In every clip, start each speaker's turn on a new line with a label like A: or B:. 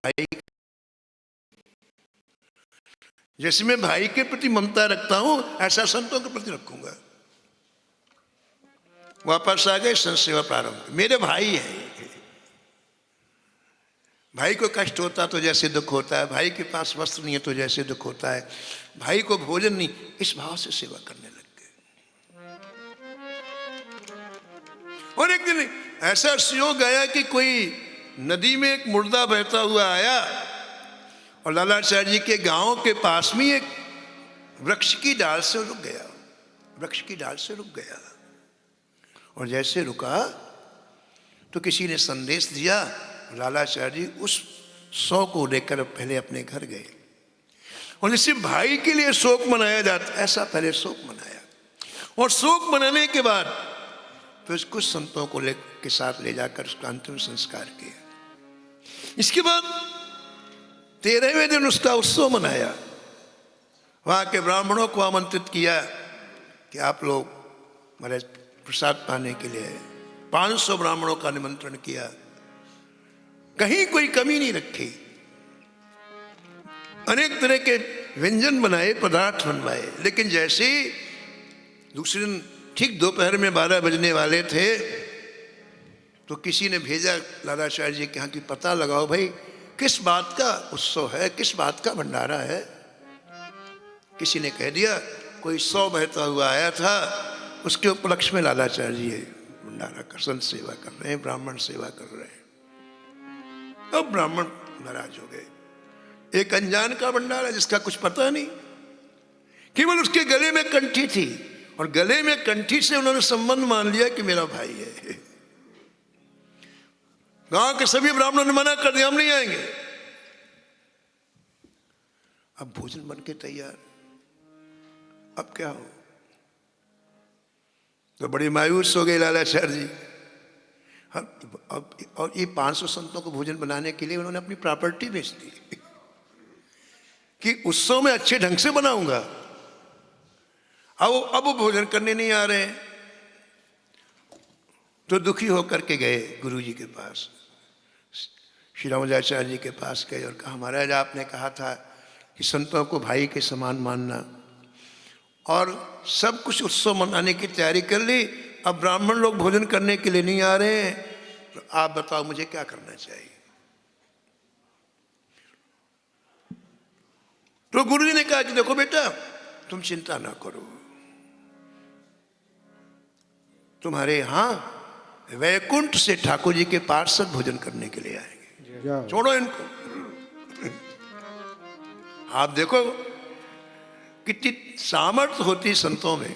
A: भाई, जैसे मैं भाई के प्रति ममता रखता हूं ऐसा संतों के प्रति रखूंगा। वापस आ गए संत सेवा प्रारंभ। मेरे भाई है, भाई को कष्ट होता तो जैसे दुख होता है, भाई के पास वस्त्र नहीं है तो जैसे दुख होता है, भाई को भोजन नहीं, इस भाव से सेवा करने लग गए। और एक दिन ऐसा संयोग आया कि कोई नदी में एक मुर्दा बहता हुआ आया और लालाचार्य जी के गांव के पास में एक वृक्ष की डाल से रुक गया, वृक्ष की डाल से रुक गया। और जैसे रुका तो किसी ने संदेश दिया, लालाचार्य जी उस शोक को लेकर पहले अपने घर गए। और जैसे भाई के लिए शोक मनाया जाता ऐसा पहले शोक मनाया, और शोक मनाने के बाद फिर कुछ संतों को के साथ ले जाकर उसका अंतिम संस्कार किया। इसके बाद 13वें दिन उसका उत्सव मनाया। वहां के ब्राह्मणों को आमंत्रित किया कि आप लोग हमारे प्रसाद पाने के लिए। 500 ब्राह्मणों का निमंत्रण किया, कहीं कोई कमी नहीं रखी। अनेक तरह के व्यंजन बनाए, पदार्थ बनवाए। लेकिन जैसे ही दूसरे दिन ठीक दोपहर में 12 बजने वाले थे तो किसी ने भेजा लालाचार्य जी के यहाँ की पता लगाओ भाई किस बात का उत्सव है, किस बात का भंडारा है। किसी ने कह दिया कोई 100 बहता हुआ आया था, उसके उपलक्ष्य में लालाचार्य जी भंडारा कर संत सेवा कर रहे हैं, ब्राह्मण सेवा कर रहे हैं। अब ब्राह्मण नाराज हो गए। एक अनजान का भंडारा जिसका कुछ पता नहीं, केवल उसके गले में कंठी थी और गले में कंठी से उन्होंने संबंध मान लिया कि मेरा भाई है। गांव के सभी ब्राह्मणों ने मना कर दिया, हम नहीं आएंगे। अब भोजन बन के तैयार, अब क्या हो? तो बड़ी मायूस हो गए लालाचार्य जी। अब और ये 500 संतों को भोजन बनाने के लिए उन्होंने अपनी प्रॉपर्टी बेच दी कि उत्सव में अच्छे ढंग से बनाऊंगा। अब वो भोजन करने नहीं आ रहे, तो दुखी होकर के गए गुरु जी के पास, श्री रामानुजाचार्य जी के पास गए और कहा महाराज आपने कहा था कि संतों को भाई के समान मानना, और सब कुछ उत्सव मनाने की तैयारी कर ली, अब ब्राह्मण लोग भोजन करने के लिए नहीं आ रहे हैं, तो आप बताओ मुझे क्या करना चाहिए। तो गुरु जी ने कहा कि देखो बेटा तुम चिंता ना करो, तुम्हारे यहां वैकुंठ से ठाकुर जी के पार्षद भोजन करने के लिए आएंगे, छोड़ो इनको। आप देखो कितनी सामर्थ्य होती संतों में।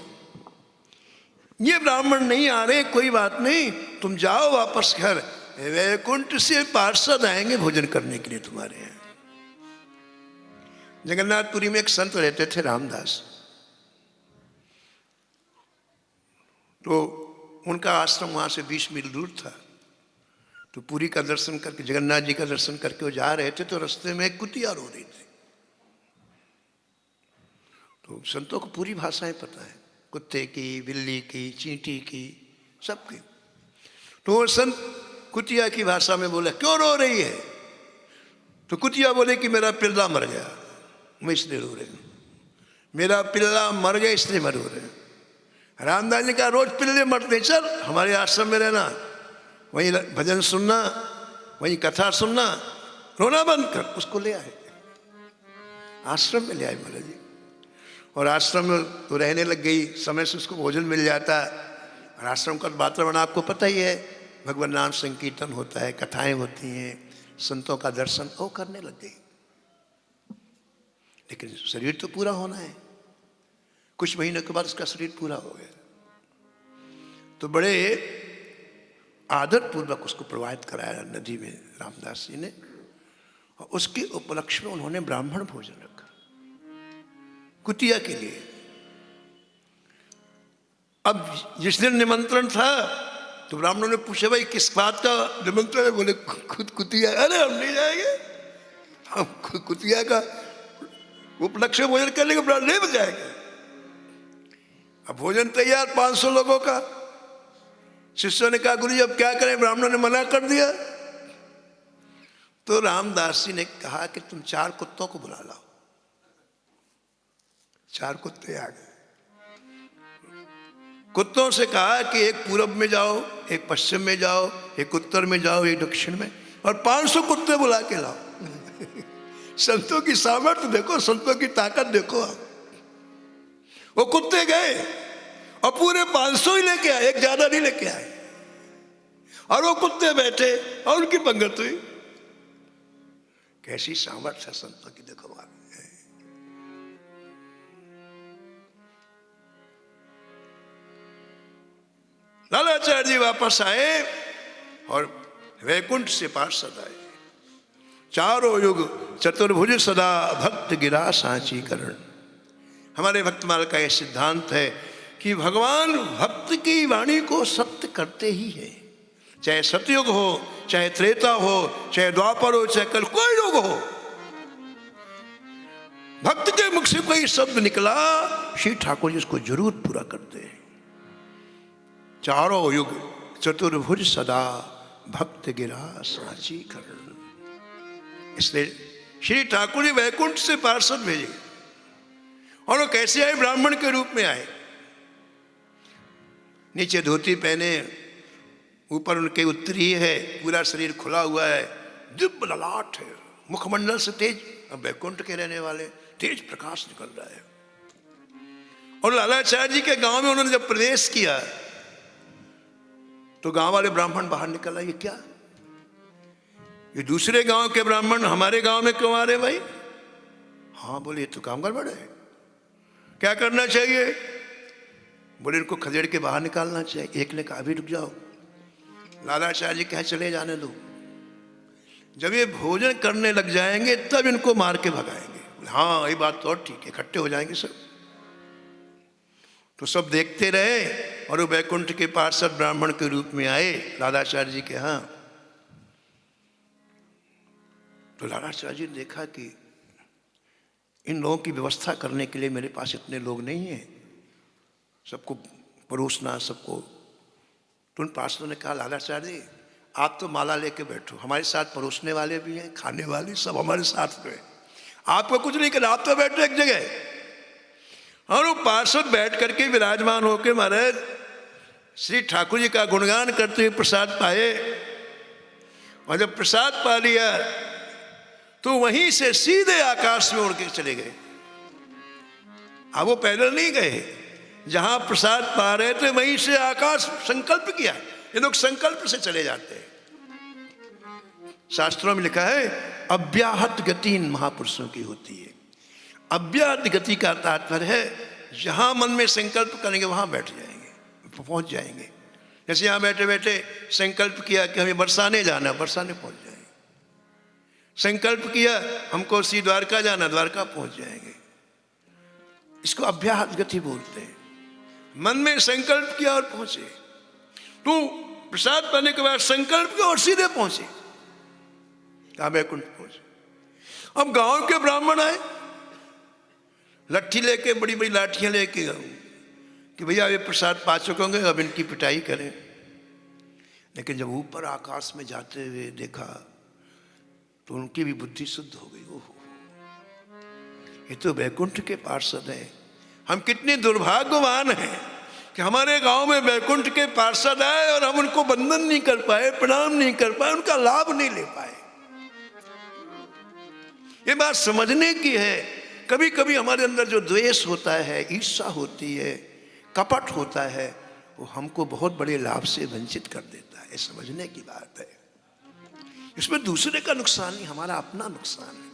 A: ये ब्राह्मण नहीं आ रहे, कोई बात नहीं, तुम जाओ वापस घर, वैकुंठ से पार्षद आएंगे भोजन करने के लिए तुम्हारे यहाँ। जगन्नाथपुरी में एक संत रहते थे रामदास, तो उनका आश्रम वहां से 20 मील दूर था। तो पुरी का दर्शन करके, जगन्नाथ जी का दर्शन करके वो जा रहे थे, तो रास्ते में एक कुतिया रो रही थी। तो संतों को पूरी भाषाएं पता है, कुत्ते की, बिल्ली की, चींटी की, सबकी। तो वो संत कुतिया की भाषा में बोला क्यों रो रही है? तो कुतिया बोले कि मेरा पिल्ला मर गया, मैं इसलिए रो रही हूं। मेरा पिल्ला मर गया इसलिए मैं रो रही हूं। रामदास ने कहा रोज पिल्ले मरते, चल हमारे आश्रम में रहना, वहीं भजन सुनना, वहीं कथा सुनना, रोना बंद कर। उसको ले आए, आश्रम में ले आए महाराज जी। और आश्रम में तो रहने लग गई, समय से उसको भोजन मिल जाता। और आश्रम का वातावरण आपको पता ही है, भगवान नाम संकीर्तन होता है, कथाएं होती हैं, संतों का दर्शन वो करने लग गई। लेकिन शरीर तो पूरा होना है। कुछ महीनों के बाद उसका शरीर पूरा हो गया, तो बड़े आदर पूर्वक उसको प्रवाहित कराया नदी में रामदास जी ने। और उसके उपलक्ष्य में उन्होंने ब्राह्मण भोजन रखा कुतिया के लिए। अब जिस दिन निमंत्रण था तो ब्राह्मणों ने पूछा भाई किस बात का निमंत्रण है? बोले खुद कुतिया। अरे हम नहीं जाएंगे, हम कुतिया का उपलक्ष्य भोजन करने के प्राण नहीं बजाएंगे। अब भोजन तैयार 500 लोगों का। शिष्यों ने कहा गुरु जी अब क्या करें, ब्राह्मणों ने मना कर दिया। तो रामदास जी ने कहा कि तुम 4 कुत्तों को बुला लाओ। 4 कुत्ते आ गए। कुत्तों से कहा कि एक पूरब में जाओ, एक पश्चिम में जाओ, एक उत्तर में जाओ, एक दक्षिण में, और 500 कुत्ते बुला के लाओ। संतों की सामर्थ्य देखो, संतों की ताकत देखो आप। वो कुत्ते गए और पूरे 500 ही लेके आए, एक ज्यादा नहीं लेके आए। और वो कुत्ते बैठे और उनकी पंगत हुई। कैसी सामर्थ्य है संतों की, देखो आप। लालाचार्य जी वापस आए और वैकुंठ से पार्षद आए। चारों युग चतुर्भुज सदा भक्त गिरा सांची करण। हमारे भक्तमाल का यह सिद्धांत है कि भगवान भक्त की वाणी को सत्य करते ही है। चाहे सतयुग हो, चाहे त्रेता हो, चाहे द्वापर हो, चाहे कल कोई युग हो, भक्त के मुख से कोई शब्द निकला, श्री ठाकुर जी उसको जरूर पूरा करते हैं। चारों युग चतुर्भुज सदा भक्त गिरा सांची करण। इसलिए श्री ठाकुर जी वैकुंठ से पार्षद भेजे। और वो कैसे आए? ब्राह्मण के रूप में आए। नीचे धोती पहने, ऊपर उनके उत्तरीय है, पूरा शरीर खुला हुआ है, दिव्य ललाट है, मुखमंडल से तेज, अब वैकुंठ के रहने वाले, तेज प्रकाश निकल रहा है। और लालाचार्य जी के गांव में उन्होंने जब प्रवेश किया तो गांव वाले ब्राह्मण बाहर निकल आए, ये क्या? ये दूसरे गांव के ब्राह्मण हमारे गांव में क्यों आ रहे भाई? हाँ बोले, ये तो काम गड़बड़ है, क्या करना चाहिए? बोले इनको खदेड़ के बाहर निकालना चाहिए। एक ने कहा अभी रुक जाओ, लालाचार्य जी कहे चले जाने दो, जब ये भोजन करने लग जाएंगे तब इनको मार के भगाएंगे। हाँ ये बात तो और ठीक है, इकट्ठे हो जाएंगे सब। तो सब देखते रहे और वो वैकुंठ के पार्षद ब्राह्मण के रूप में आए लालाचार्य जी के यहाँ। तो लालाचार्य जी ने देखा कि इन लोगों की व्यवस्था करने के लिए मेरे पास इतने लोग नहीं हैं, सबको परोसना सबको। तो उन पार्षदों ने कहा लालाचार्य जी आप तो माला लेके बैठो, हमारे साथ परोसने वाले भी हैं, खाने वाले सब हमारे साथ में, आपको कुछ नहीं करना, आप तो बैठो एक जगह। और वो पार्षद बैठ करके विराजमान होकर महाराज श्री ठाकुर जी का गुणगान करते हुए प्रसाद पाए। और जब प्रसाद पा लिया तो वहीं से सीधे आकाश में उड़ के चले गए। अब वो पैदल नहीं गए, जहां प्रसाद पा रहे थे वहीं से आकाश संकल्प किया। ये लोग संकल्प से चले जाते हैं। शास्त्रों में लिखा है अव्याहत गति इन महापुरुषों की होती है। अव्याहत गति का तात्पर्य है जहां मन में संकल्प करेंगे वहां बैठ जाएंगे, पहुंच जाएंगे। जैसे यहां बैठे बैठे संकल्प किया कि हमें बरसाने जाना, बरसाने पहुंच जाएंगे। संकल्प किया हमको श्री द्वारका जाना, द्वारका पहुंच जाएंगे। इसको अभ्यास गति बोलते हैं। मन में संकल्प किया और पहुंचे। तो प्रसाद पाने के बाद संकल्प किया और सीधे पहुंचे, कहा वैकुंठ पहुंचे। अब गांव के ब्राह्मण आए लट्ठी लेके, बड़ी बड़ी लाठियां लेके कि भैया ये प्रसाद पा चुके होंगे, अब इनकी पिटाई करें। लेकिन जब ऊपर आकाश में जाते हुए देखा तो उनकी भी बुद्धि शुद्ध हो गई। ओहो, ये तो वैकुंठ के पार्षद हैं। हम कितने दुर्भाग्यवान हैं कि हमारे गांव में वैकुंठ के पार्षद आए और हम उनको वंदन नहीं कर पाए, प्रणाम नहीं कर पाए, उनका लाभ नहीं ले पाए। ये बात समझने की है। कभी कभी हमारे अंदर जो द्वेष होता है, ईर्ष्या होती है, कपट होता है, वो हमको बहुत बड़े लाभ से वंचित कर देता है। समझने की बात है। इसमें दूसरे का नुकसान नहीं, हमारा अपना नुकसान है।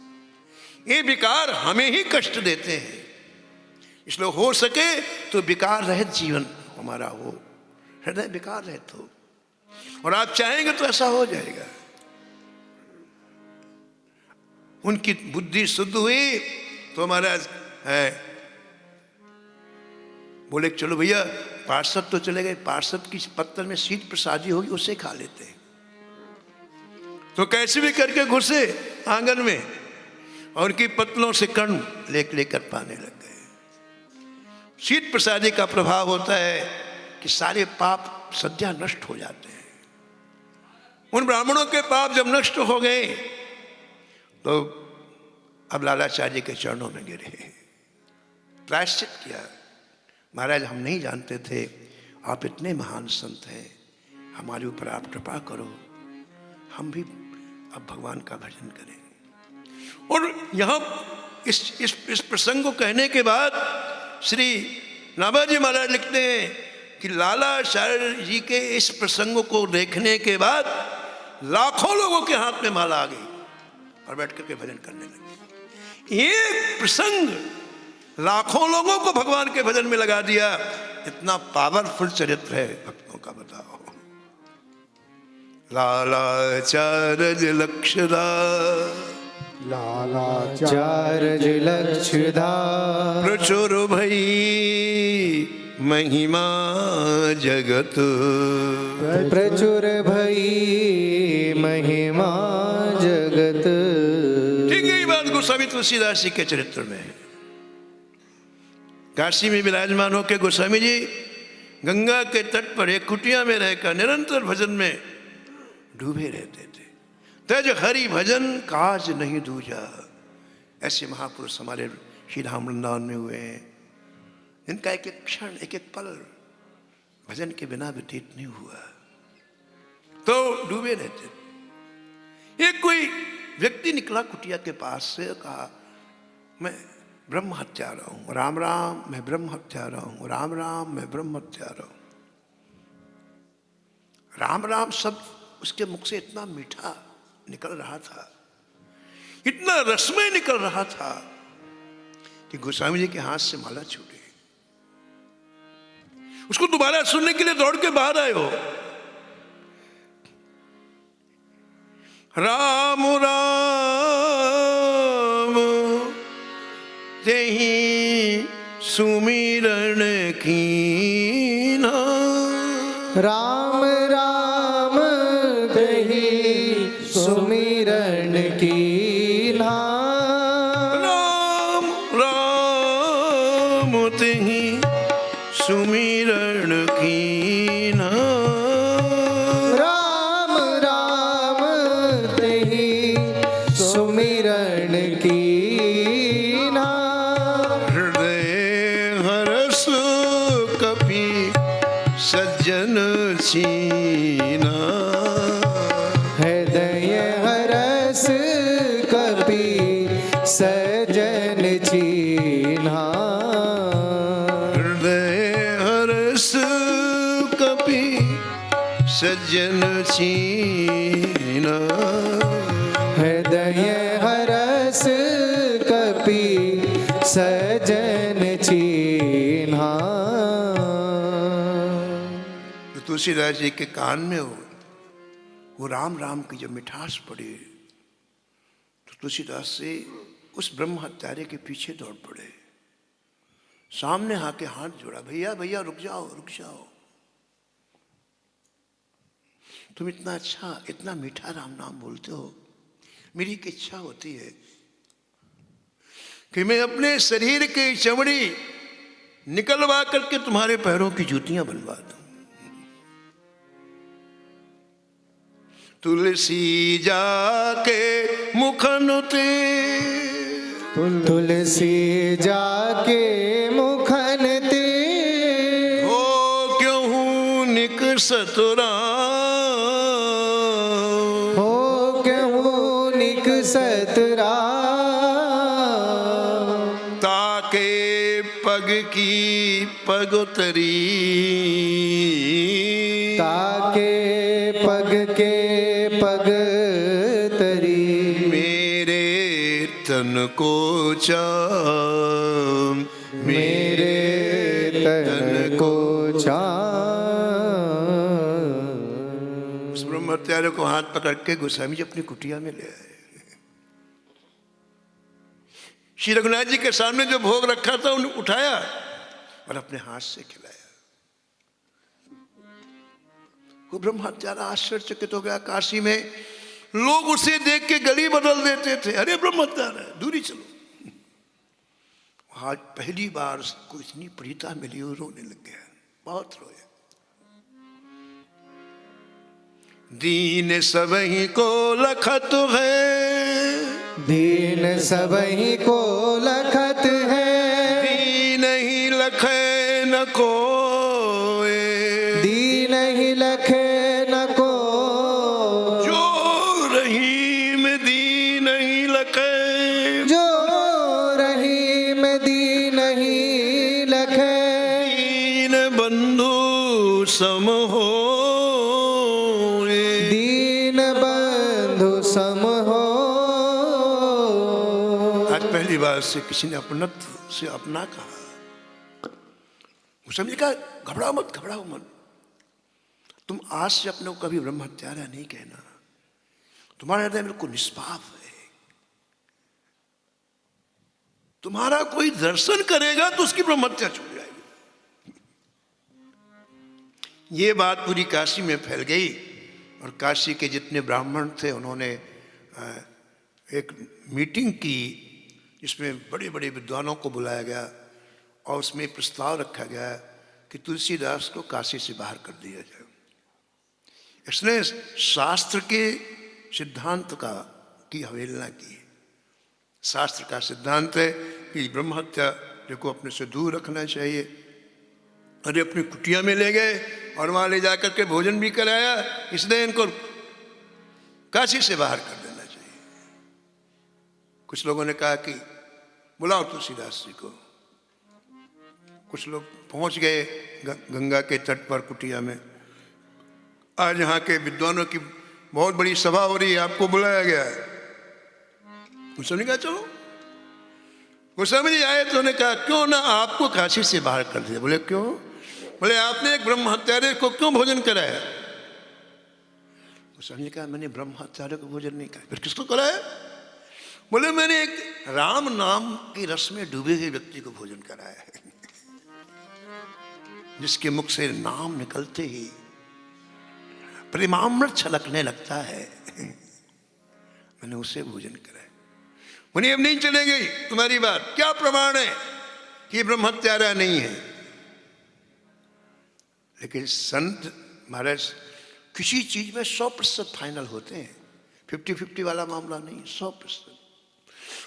A: ये विकार हमें ही कष्ट देते हैं। इसलिए हो सके तो विकार रहित जीवन हमारा हो, हृदय विकार रहित हो। और आप चाहेंगे तो ऐसा हो जाएगा। उनकी बुद्धि शुद्ध हुई तो महाराज है बोले चलो भैया पार्षद तो चले गए, पार्षद की पत्तल में सीट प्रसादी होगी, उसे खा लेते हैं। तो कैसे भी करके घुसे आंगन में और उनकी पत्तलों से कर्ण लेकर पाने लग गए। शीत प्रसादी का प्रभाव होता है कि सारे पाप सद्या नष्ट हो जाते हैं। उन ब्राह्मणों के पाप जब नष्ट हो गए तो अब लालाचार्य जी के चरणों में गिरे, प्रायश्चित किया। महाराज हम नहीं जानते थे आप इतने महान संत हैं, हमारे ऊपर आप कृपा करो, हम भी अब भगवान का भजन करें। और यहाँ इस प्रसंग को कहने के बाद श्री नाभाजी महाराज लिखते हैं कि लालाचार्य जी के इस प्रसंग को देखने के बाद लाखों लोगों के हाथ में माला आ गई और बैठ करके भजन करने लगे। एक प्रसंग लाखों लोगों को भगवान के भजन में लगा दिया। इतना पावरफुल चरित्र है भक्तों का, बताओ। लालाचार्य लक्षदार,
B: लालाचार्य लक्षदार,
A: प्रचुर भई महिमा जगत,
B: प्रचुर भई महिमा जगत।
A: ठीक है, ये बात गोस्वामी तुलसीदास जी के चरित्र में है। काशी में विराजमान होकर गोस्वामी जी गंगा के तट पर एक कुटिया में रहकर निरंतर भजन में डूबे रहते थे। तज हरि भजन काज नहीं दूजा, ऐसे महापुरुष हमारे श्री धाम वृंदावन में हुए हैं, इनका एक एक क्षण एक एक पल भजन के बिना व्यतीत नहीं हुआ, तो डूबे रहते थे। एक कोई व्यक्ति निकला कुटिया के पास से, कहा मैं ब्रह्म हत्यारा हूं, राम राम मैं ब्रह्म हत्यारा हूं, राम राम मैं ब्रह्म हत्यारा हूं। राम राम शब्द उसके मुख से इतना मीठा निकल रहा था, इतना रसमय निकल रहा था कि गोस्वामी जी के हाथ से माला छूटी। उसको दोबारा सुनने के लिए दौड़ के बाहर आए हो। राम राम तेहि सुमिरन कीना,
B: राम राम तेहि सुमिरन कीना,
A: राम राम तेहि सुमिरन कीना,
B: राम राम तेहि सुमिरन कीना,
A: हृदय हरस कपि सज्जन छीना,
B: हृदय हरस कपि सजन छीना,
A: हृदय हरस कपि सज्जन छीना,
B: हृदय हरस कपि सजन छीना।
A: तो तुलसीदास जी के कान में वो राम राम की जब मिठास पड़ी तो तुलसीदास से उस ब्रह्म हत्यारे के पीछे दौड़ पड़े, सामने आके हाथ जोड़ा, भैया भैया रुक जाओ रुक जाओ, तुम इतना अच्छा इतना मीठा राम नाम बोलते हो, मेरी एक इच्छा होती है कि मैं अपने शरीर की चमड़ी निकलवा करके तुम्हारे पैरों की जूतियां बनवा दूं। तुलसी जाके मुखन ते,
B: तुलसी जाके मुखन ते,
A: हो क्यों निकसत राम,
B: हो क्यों निकसत राम,
A: ताके पग की पगोतरी,
B: ताके पग के पग तरी,
A: मेरे तन को चाम,
B: मेरे तन को
A: उस ब्रह्म हत्यारे को हाथ पकड़ के गोस्वामी जी अपनी कुटिया में ले आए। श्री रघुनाथ जी के सामने जो भोग रखा था उन्हें उठाया और अपने हाथ से खिलाया। वो ब्रह्म हत्यारा आश्चर्यचकित हो गया। काशी में लोग उसे देख के गली बदल देते थे, अरे ब्रह्म हत्यारा है, दूरी चलो। आज पहली बार उसको इतनी प्रियता मिली और रोने लग गया, बहुत रोया। दीन सबही को लखत है,
B: दीन सबही को लखत है,
A: दीन ही लखे न कोय,
B: दीन ही लखे न को,
A: जो रहीम दीन ही लखे,
B: जो रहीम दीन ही लखे,
A: दीन बंधु सम हो,
B: दीन बंधु सम हो।
A: आज पहली बार से किसी ने अपनत्व से अपना कहा। मुसलमान कहा घबराओ मत, घबराओ मत, तुम आज से अपने को कभी ब्रह्म हत्यारा नहीं कहना, तुम्हारा हृदय बिल्कुल निष्पाप है, तुम्हारा कोई दर्शन करेगा तो उसकी ब्रह्म हत्या छूट जाएगी। ये बात पूरी काशी में फैल गई और काशी के जितने ब्राह्मण थे उन्होंने एक मीटिंग की जिसमें बड़े बड़े विद्वानों को बुलाया गया और उसमें प्रस्ताव रखा गया कि तुलसीदास को काशी से बाहर कर दिया जाए। इसने शास्त्र के सिद्धांत की अवहेलना की। शास्त्र का सिद्धांत है कि ब्रह्म हत्या को अपने से दूर रखना चाहिए। अरे अपनी कुटिया में ले गए और वहां ले जाकर के भोजन भी कराया, इसलिए इनको काशी से बाहर कर देना चाहिए। कुछ लोगों ने कहा कि बुलाओ तुलसीदास जी को। कुछ लोग पहुंच गए गंगा के तट पर कुटिया में। आज यहाँ के विद्वानों की बहुत बड़ी सभा हो रही है, आपको बुलाया गया है। गोस्वामी ने कहा चलो। गोस्वामी जी आए तो उन्होंने कहा क्यों ना आपको काशी से बाहर कर दिया। बोले क्यों? बोले आपने एक ब्रह्म हत्यारे को क्यों भोजन कराया? गोस्वामी ने कहा मैंने ब्रह्म हत्यारे को भोजन नहीं कराया। फिर किसको कराया? बोले मैंने एक राम नाम की रस में डूबे हुए व्यक्ति को भोजन कराया है, जिसके मुख से नाम निकलते ही प्रेमामृत छलकने लगता है, मैंने उसे भोजन कराया। मुझे अब नहीं चलेगी तुम्हारी बात, क्या प्रमाण है कि ब्रह्म हत्यारा नहीं है? लेकिन संत महाराज किसी चीज में 100% फाइनल होते हैं, 50-50 वाला मामला नहीं, 100%।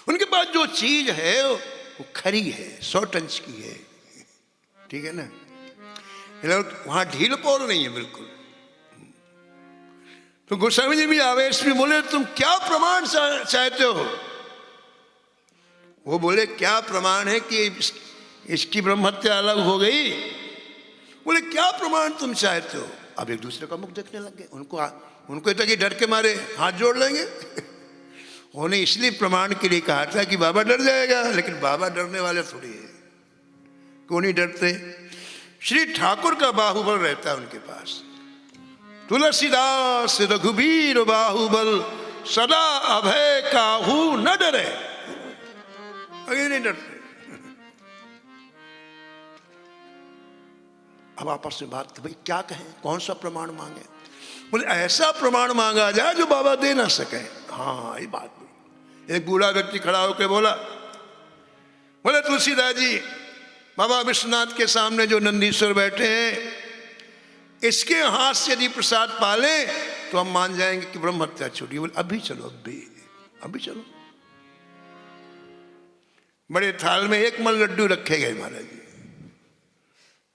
A: उनके पास जो चीज है वो खरी है, 100 टन की है, ठीक है ना? वहां ढील पोल नहीं है बिल्कुल। तो गोस्वामी जी भी आवेश में बोले तुम क्या प्रमाण चाहते हो? वो बोले क्या प्रमाण है कि इसकी ब्रह्म हत्या अलग हो गई? बोले क्या प्रमाण तुम चाहते हो? अब एक दूसरे का मुख देखने लग गए। उनको तक डर के मारे हाथ जोड़ लेंगे। उन्होंने इसलिए प्रमाण के लिए कहा था कि बाबा डर जाएगा, लेकिन बाबा डरने वाले थोड़ी है। क्यों नहीं डरते? श्री ठाकुर का बाहुबल रहता है उनके पास। तुलसीदास रघुबीर बाहुबल, सदा अभय काहू न डरे। अगे नहीं डरते। अब आपस में बात कि भाई क्या कहें, कौन सा प्रमाण मांगे? बोले ऐसा प्रमाण मांगा जाए जो बाबा दे ना सके। हाँ ये बात। एक बूढ़ा व्यक्ति खड़ा होकर बोला, बोले तुलसीदास जी बाबा विश्वनाथ के सामने जो नंदीश्वर बैठे हैं, इसके हाथ से यदि प्रसाद पाले तो हम मान जाएंगे कि ब्रह्म हत्या छूटी। बोले अभी चलो, अभी चलो। बड़े थाल में एक मन लड्डू रखे गए महाराज जी,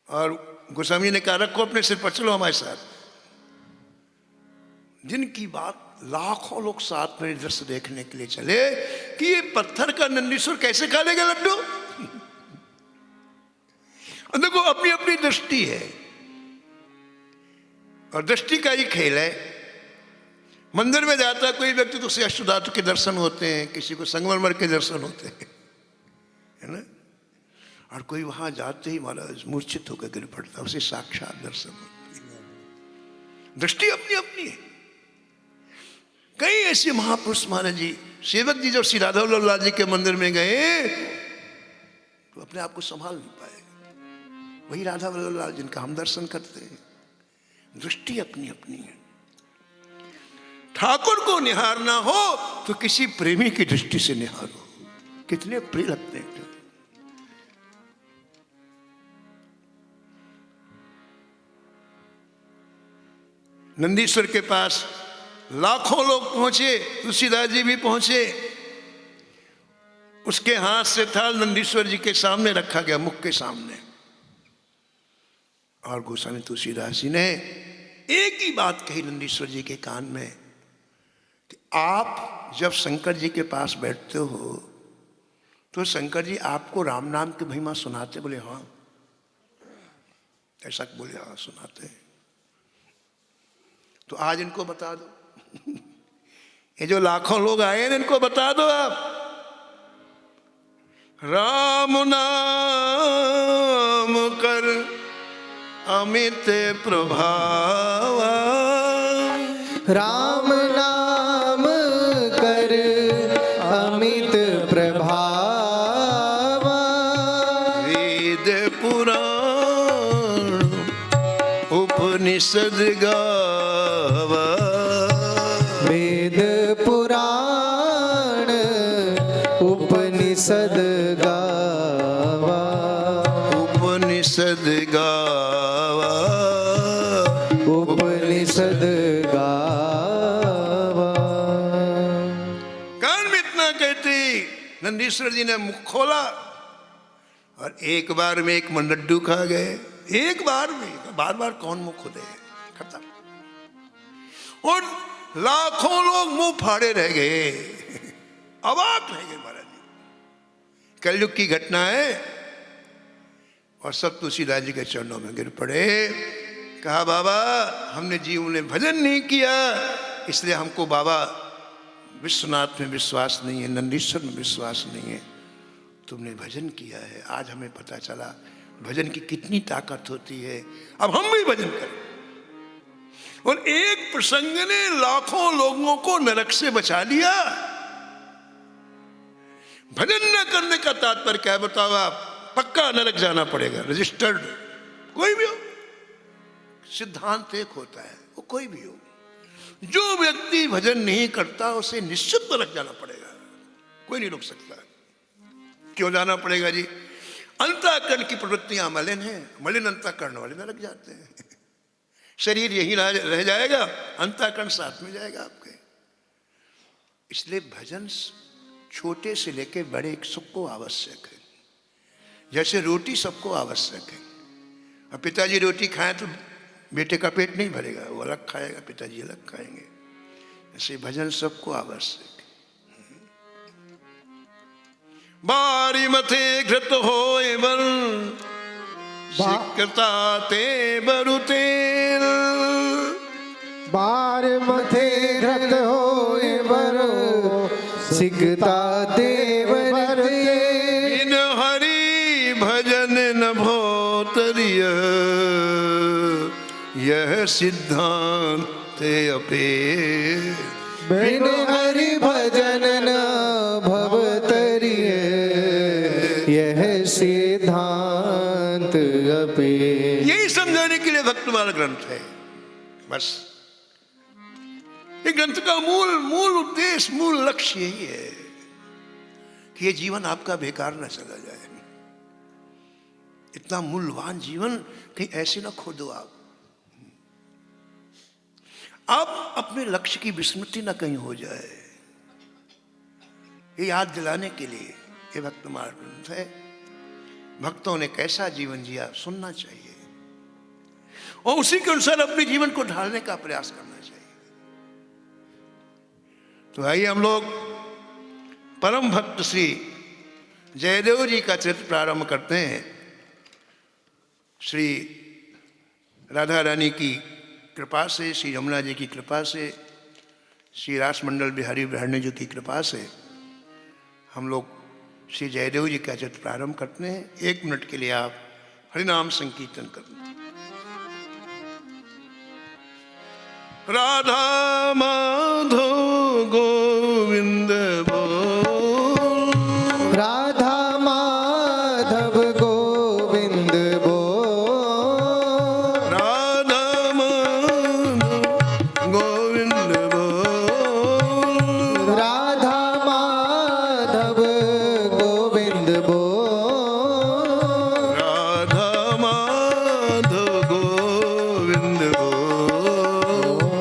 A: और गोस्वामी ने कहा रखो अपने सिर पर, चलो हमारे साथ। जिनकी बात लाखों लोग साथ में दृश्य देखने के लिए चले कि ये पत्थर का नंदीश्वर कैसे खा लेगा लड्डू। देखो अपनी अपनी दृष्टि है और दृष्टि का ही खेल है। मंदिर में जाता है कोई व्यक्ति तो उसे अष्टधातु के दर्शन होते हैं, किसी को संगमरमर के दर्शन होते हैं, है ना? और कोई वहां जाते ही महाराज मूर्छित होकर गिर पड़ता, उसे साक्षात दर्शन होते हैं। दृष्टि अपनी अपनी है। कई ऐसे महापुरुष महाराज जी, सेवक जी जब श्री राधा वल्लभ जी के मंदिर में गए तो अपने आप को संभाल नहीं पाए। वही राधा वल्लभ जिनका हम दर्शन करते हैं। दृष्टि अपनी अपनी है। ठाकुर को निहारना हो तो किसी प्रेमी की दृष्टि से निहारो। कितने प्रिय लगते हैं। नंदीश्वर के पास लाखों लोग पहुंचे, तुलसीदास जी भी पहुंचे। उसके हाथ से थाल नंदीश्वर जी के सामने रखा गया, मुख के सामने। और गोस्वामी तुलसीदास जी ने एक ही बात कही नंदीश्वर जी के कान में कि आप जब शंकर जी के पास बैठते हो तो शंकर जी आपको राम नाम की महिमा सुनाते? बोले हाँ। ऐसा बोले हाँ सुनाते हैं। तो आज इनको बता दो ये जो लाखों लोग आए हैं इनको बता दो आप। राम नाम कर अमित प्रभाव,
B: राम नाम कर अमित प्रभाव,
A: वेद पुराण उपनिषद गावा,
B: वेद पुराण उपनिषद गावा,
A: उपनिषद गावा,
B: उपनिषद गावा।
A: कान में इतना कहते नंदीश्वर जी ने मुख खोला और एक बार में एक लड्डू खा गए। एक बार में, बार बार कौन मुख खोले, खत्म। और लाखों लोग मुंह फाड़े रह गए, अवाक रह गए महाराज जी। कलयुग की घटना है। और सब तुलसीदास जी के चरणों में गिर पड़े। कहा बाबा हमने जीवन में भजन नहीं किया, इसलिए हमको बाबा विश्वनाथ में विश्वास नहीं है, नंदीश्वर में विश्वास नहीं है। तुमने भजन किया है, आज हमें पता चला भजन की कितनी ताकत होती है। अब हम भी भजन करें। और एक प्रसंग ने लाखों लोगों को नरक से बचा लिया। भजन न करने का तात्पर्य क्या है बताओ आप? पक्का नरक जाना पड़ेगा, रजिस्टर्ड। कोई भी हो, सिद्धांत एक होता है, वो कोई भी हो। जो व्यक्ति भजन नहीं करता उसे निश्चित नरक जाना पड़ेगा, कोई नहीं रोक सकता। क्यों जाना पड़ेगा जी? अंतःकरण की प्रवृत्तियां मलिन हैं, मलिन अंतःकरण वाले नरक जाते हैं। शरीर यही रह जाएगा, अंतःकरण साथ में जाएगा आपके। इसलिए भजन छोटे से लेके बड़े सबको आवश्यक है। जैसे रोटी सबको आवश्यक है। अब पिताजी रोटी खाएं तो बेटे का पेट नहीं भरेगा, वो अलग खाएगा, पिताजी अलग खाएंगे। ऐसे भजन सबको आवश्यक है। बारी मथे घृत होए बर, सिकता ते बरु तेल,
B: बार मथे घृत होए बरो, सिकता ते बर तेल।
A: बिन हरि भजन न भोतरिय, यह सिद्धांत अपे।
B: बिन हरि भजन न भवतरिय, यह सिद्धांत अपे।
A: यही समझाने के लिए भक्तमाला ग्रंथ है। बस ये ग्रंथ का मूल उद्देश्य, मूल लक्ष्य यही है कि ये जीवन आपका बेकार न चला जाए। इतना मूल्यवान जीवन कहीं ऐसे ना खो दो आप अपने लक्ष्य की विस्मृति ना कहीं हो जाए। ये याद दिलाने के लिए ये भक्तमाला ग्रंथ है। भक्तों ने कैसा जीवन जिया सुनना चाहिए और उसी के अनुसार अपने जीवन को ढालने का प्रयास करना चाहिए। तो आइए हम लोग परम भक्त श्री जयदेव जी का चरित्र प्रारंभ करते हैं। श्री राधा रानी की कृपा से, श्री यमुना जी की कृपा से, श्री रासमंडल बिहारी ब्रह्मण्य जी की कृपा से हम लोग श्री जयदेव जी का चरित्र प्रारंभ करते हैं। 1 मिनट के लिए आप हरिनाम संकीर्तन करें। राधा माधव गोविंद बोल,
B: राधा माधव गोविंद बोल,
A: राधा माधव गोविंद बोल,
B: राधा माधव गोविंद बोल,
A: राधा माधव गोविंद बोल।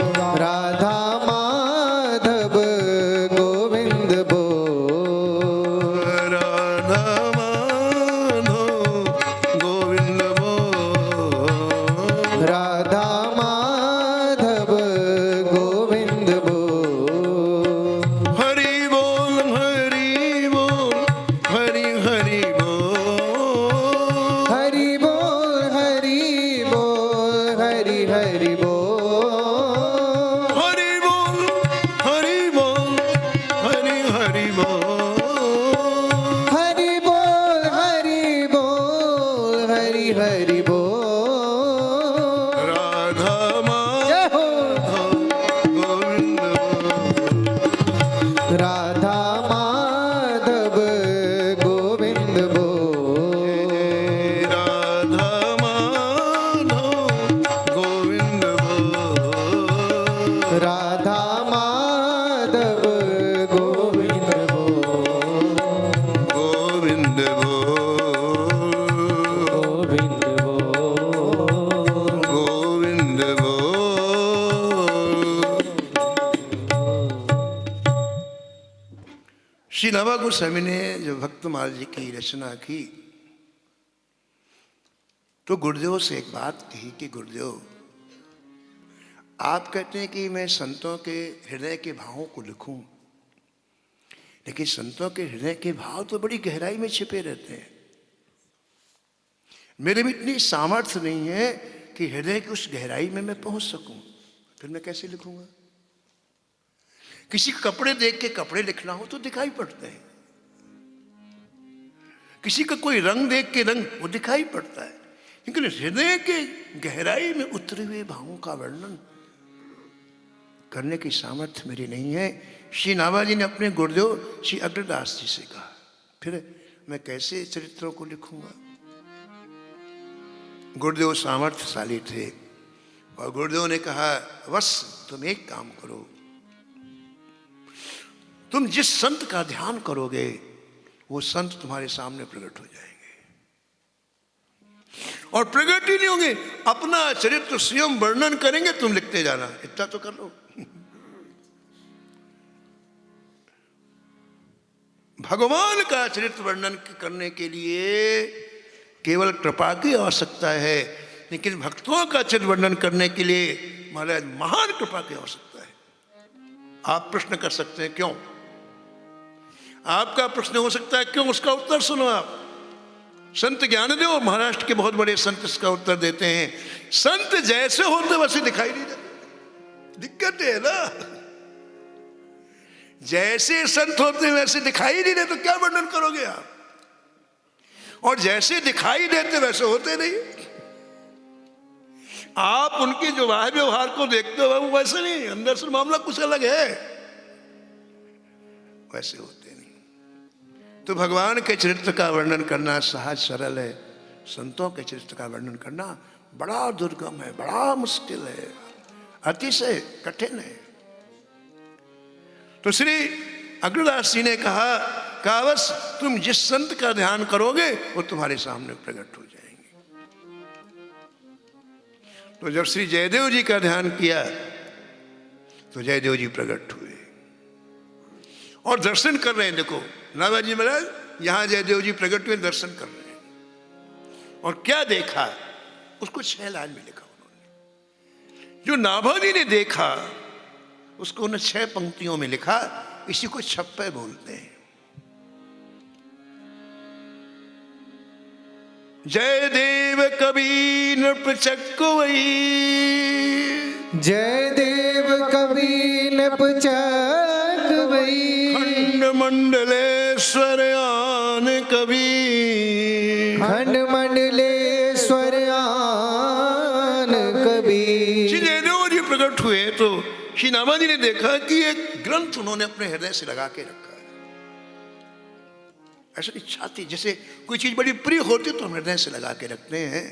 B: गोविंद बोल,
A: गोविंद बोल। श्री नवा गोस्वामी ने जब भक्तमाल जी की रचना की तो गुरुदेव से एक बात कही कि गुरुदेव, आप कहते हैं कि मैं संतों के हृदय के भावों को लिखूं, लेकिन संतों के हृदय के भाव तो बड़ी गहराई में छिपे रहते हैं। मेरे में इतनी सामर्थ्य नहीं है कि हृदय की उस गहराई में मैं पहुंच सकूं, फिर मैं कैसे लिखूंगा? किसी कपड़े देख के कपड़े लिखना हो तो दिखाई पड़ते हैं, किसी का कोई रंग देख के रंग वो दिखाई पड़ता है, लेकिन हृदय के गहराई में उतरे हुए भावों का वर्णन करने की सामर्थ्य मेरी नहीं है। श्री नाभा जी ने अपने गुरुदेव श्री अग्रदास जी से कहा, फिर मैं कैसे चरित्रों को लिखूंगा? गुरुदेव सामर्थ्यशाली थे और गुरुदेव ने कहा, बस तुम एक काम करो, तुम जिस संत का ध्यान करोगे वो संत तुम्हारे सामने प्रकट हो जाएंगे, और प्रकट ही नहीं होंगे, अपना चरित्र स्वयं वर्णन करेंगे, तुम लिखते जाना, इतना तो कर लो। भगवान का चरित्र वर्णन करने के लिए केवल कृपा की आवश्यकता है, लेकिन भक्तों का चरित्र वर्णन करने के लिए महाराज महान कृपा की आवश्यकता है। आप प्रश्न कर सकते हैं क्यों? आपका प्रश्न हो सकता है क्यों, उसका उत्तर सुनो आप। संत ज्ञानदेव महाराष्ट्र के बहुत बड़े संत इसका उत्तर देते हैं, संत जैसे होते वैसे दिखाई नहीं देते। दिक्कत है ना, जैसे संत होते वैसे दिखाई नहीं देते तो क्या वर्णन करोगे आप, और जैसे दिखाई देते वैसे होते नहीं। आप उनके जो वाह व्यवहार को देखते हो वो वैसे नहीं, अंदर से मामला कुछ अलग है, वैसे होते नहीं। तो भगवान के चरित्र का वर्णन करना सहज सरल है, संतों के चरित्र का वर्णन करना बड़ा दुर्गम है, बड़ा मुश्किल है, अतिशय कठिन है। तो श्री अग्रदास जी ने कहा बस तुम जिस संत का ध्यान करोगे वो तुम्हारे सामने प्रकट हो जाएंगे। तो जब श्री जयदेव जी का ध्यान किया तो जयदेव जी प्रकट हुए और दर्शन कर रहे हैं। देखो नाभा जी महाराज यहां जयदेव जी प्रकट हुए, दर्शन कर रहे हैं, और क्या देखा उसको 6 लाइन में लिखा उन्होंने। जो नाभा जी ने देखा उसको उन्हें 6 पंक्तियों में लिखा, इसी को छप्पे बोलते हैं। जय देव कबीर नृपचक्कवई,
B: जय देव कबीर नृपचक्कवई,
A: खंड मंडलेश्वर आन कबीर,
B: खंड मंडलेश्वर आन कबीर।
A: श्री जयदेव जी प्रकट हुए तो श्री नाभा जी ने देखा कि एक ग्रंथ उन्होंने अपने हृदय से लगा के रखा है। ऐसा इच्छा थी, जैसे कोई चीज बड़ी प्रिय होती तो हम हृदय से लगा के रखते हैं।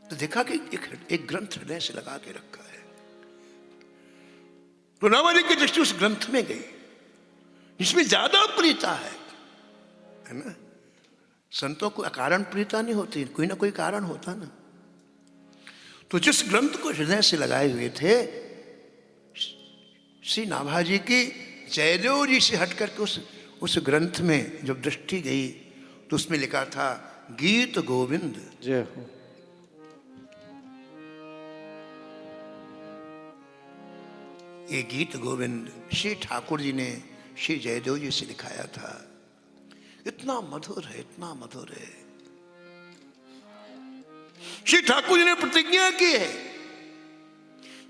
A: तो देखा कि एक ग्रंथ हृदय से लगा के रखा है। तो नाभा जी की दृष्टि उस ग्रंथ में गई जिसमें ज्यादा प्रियता है ना। संतों को अकारण प्रियता नहीं होती, कोई ना कोई कारण होता ना। तो जिस ग्रंथ को हृदय से लगाए हुए थे श्री नाभा जी की, जयदेव जी से हट करके उस ग्रंथ में जब दृष्टि गई तो उसमें लिखा था गीत गोविंद।
B: जय हो।
A: ये गीत गोविंद श्री ठाकुर जी ने श्री जयदेव जी से लिखाया था। इतना मधुर है, इतना मधुर है। श्री ठाकुर जी ने प्रतिज्ञा की है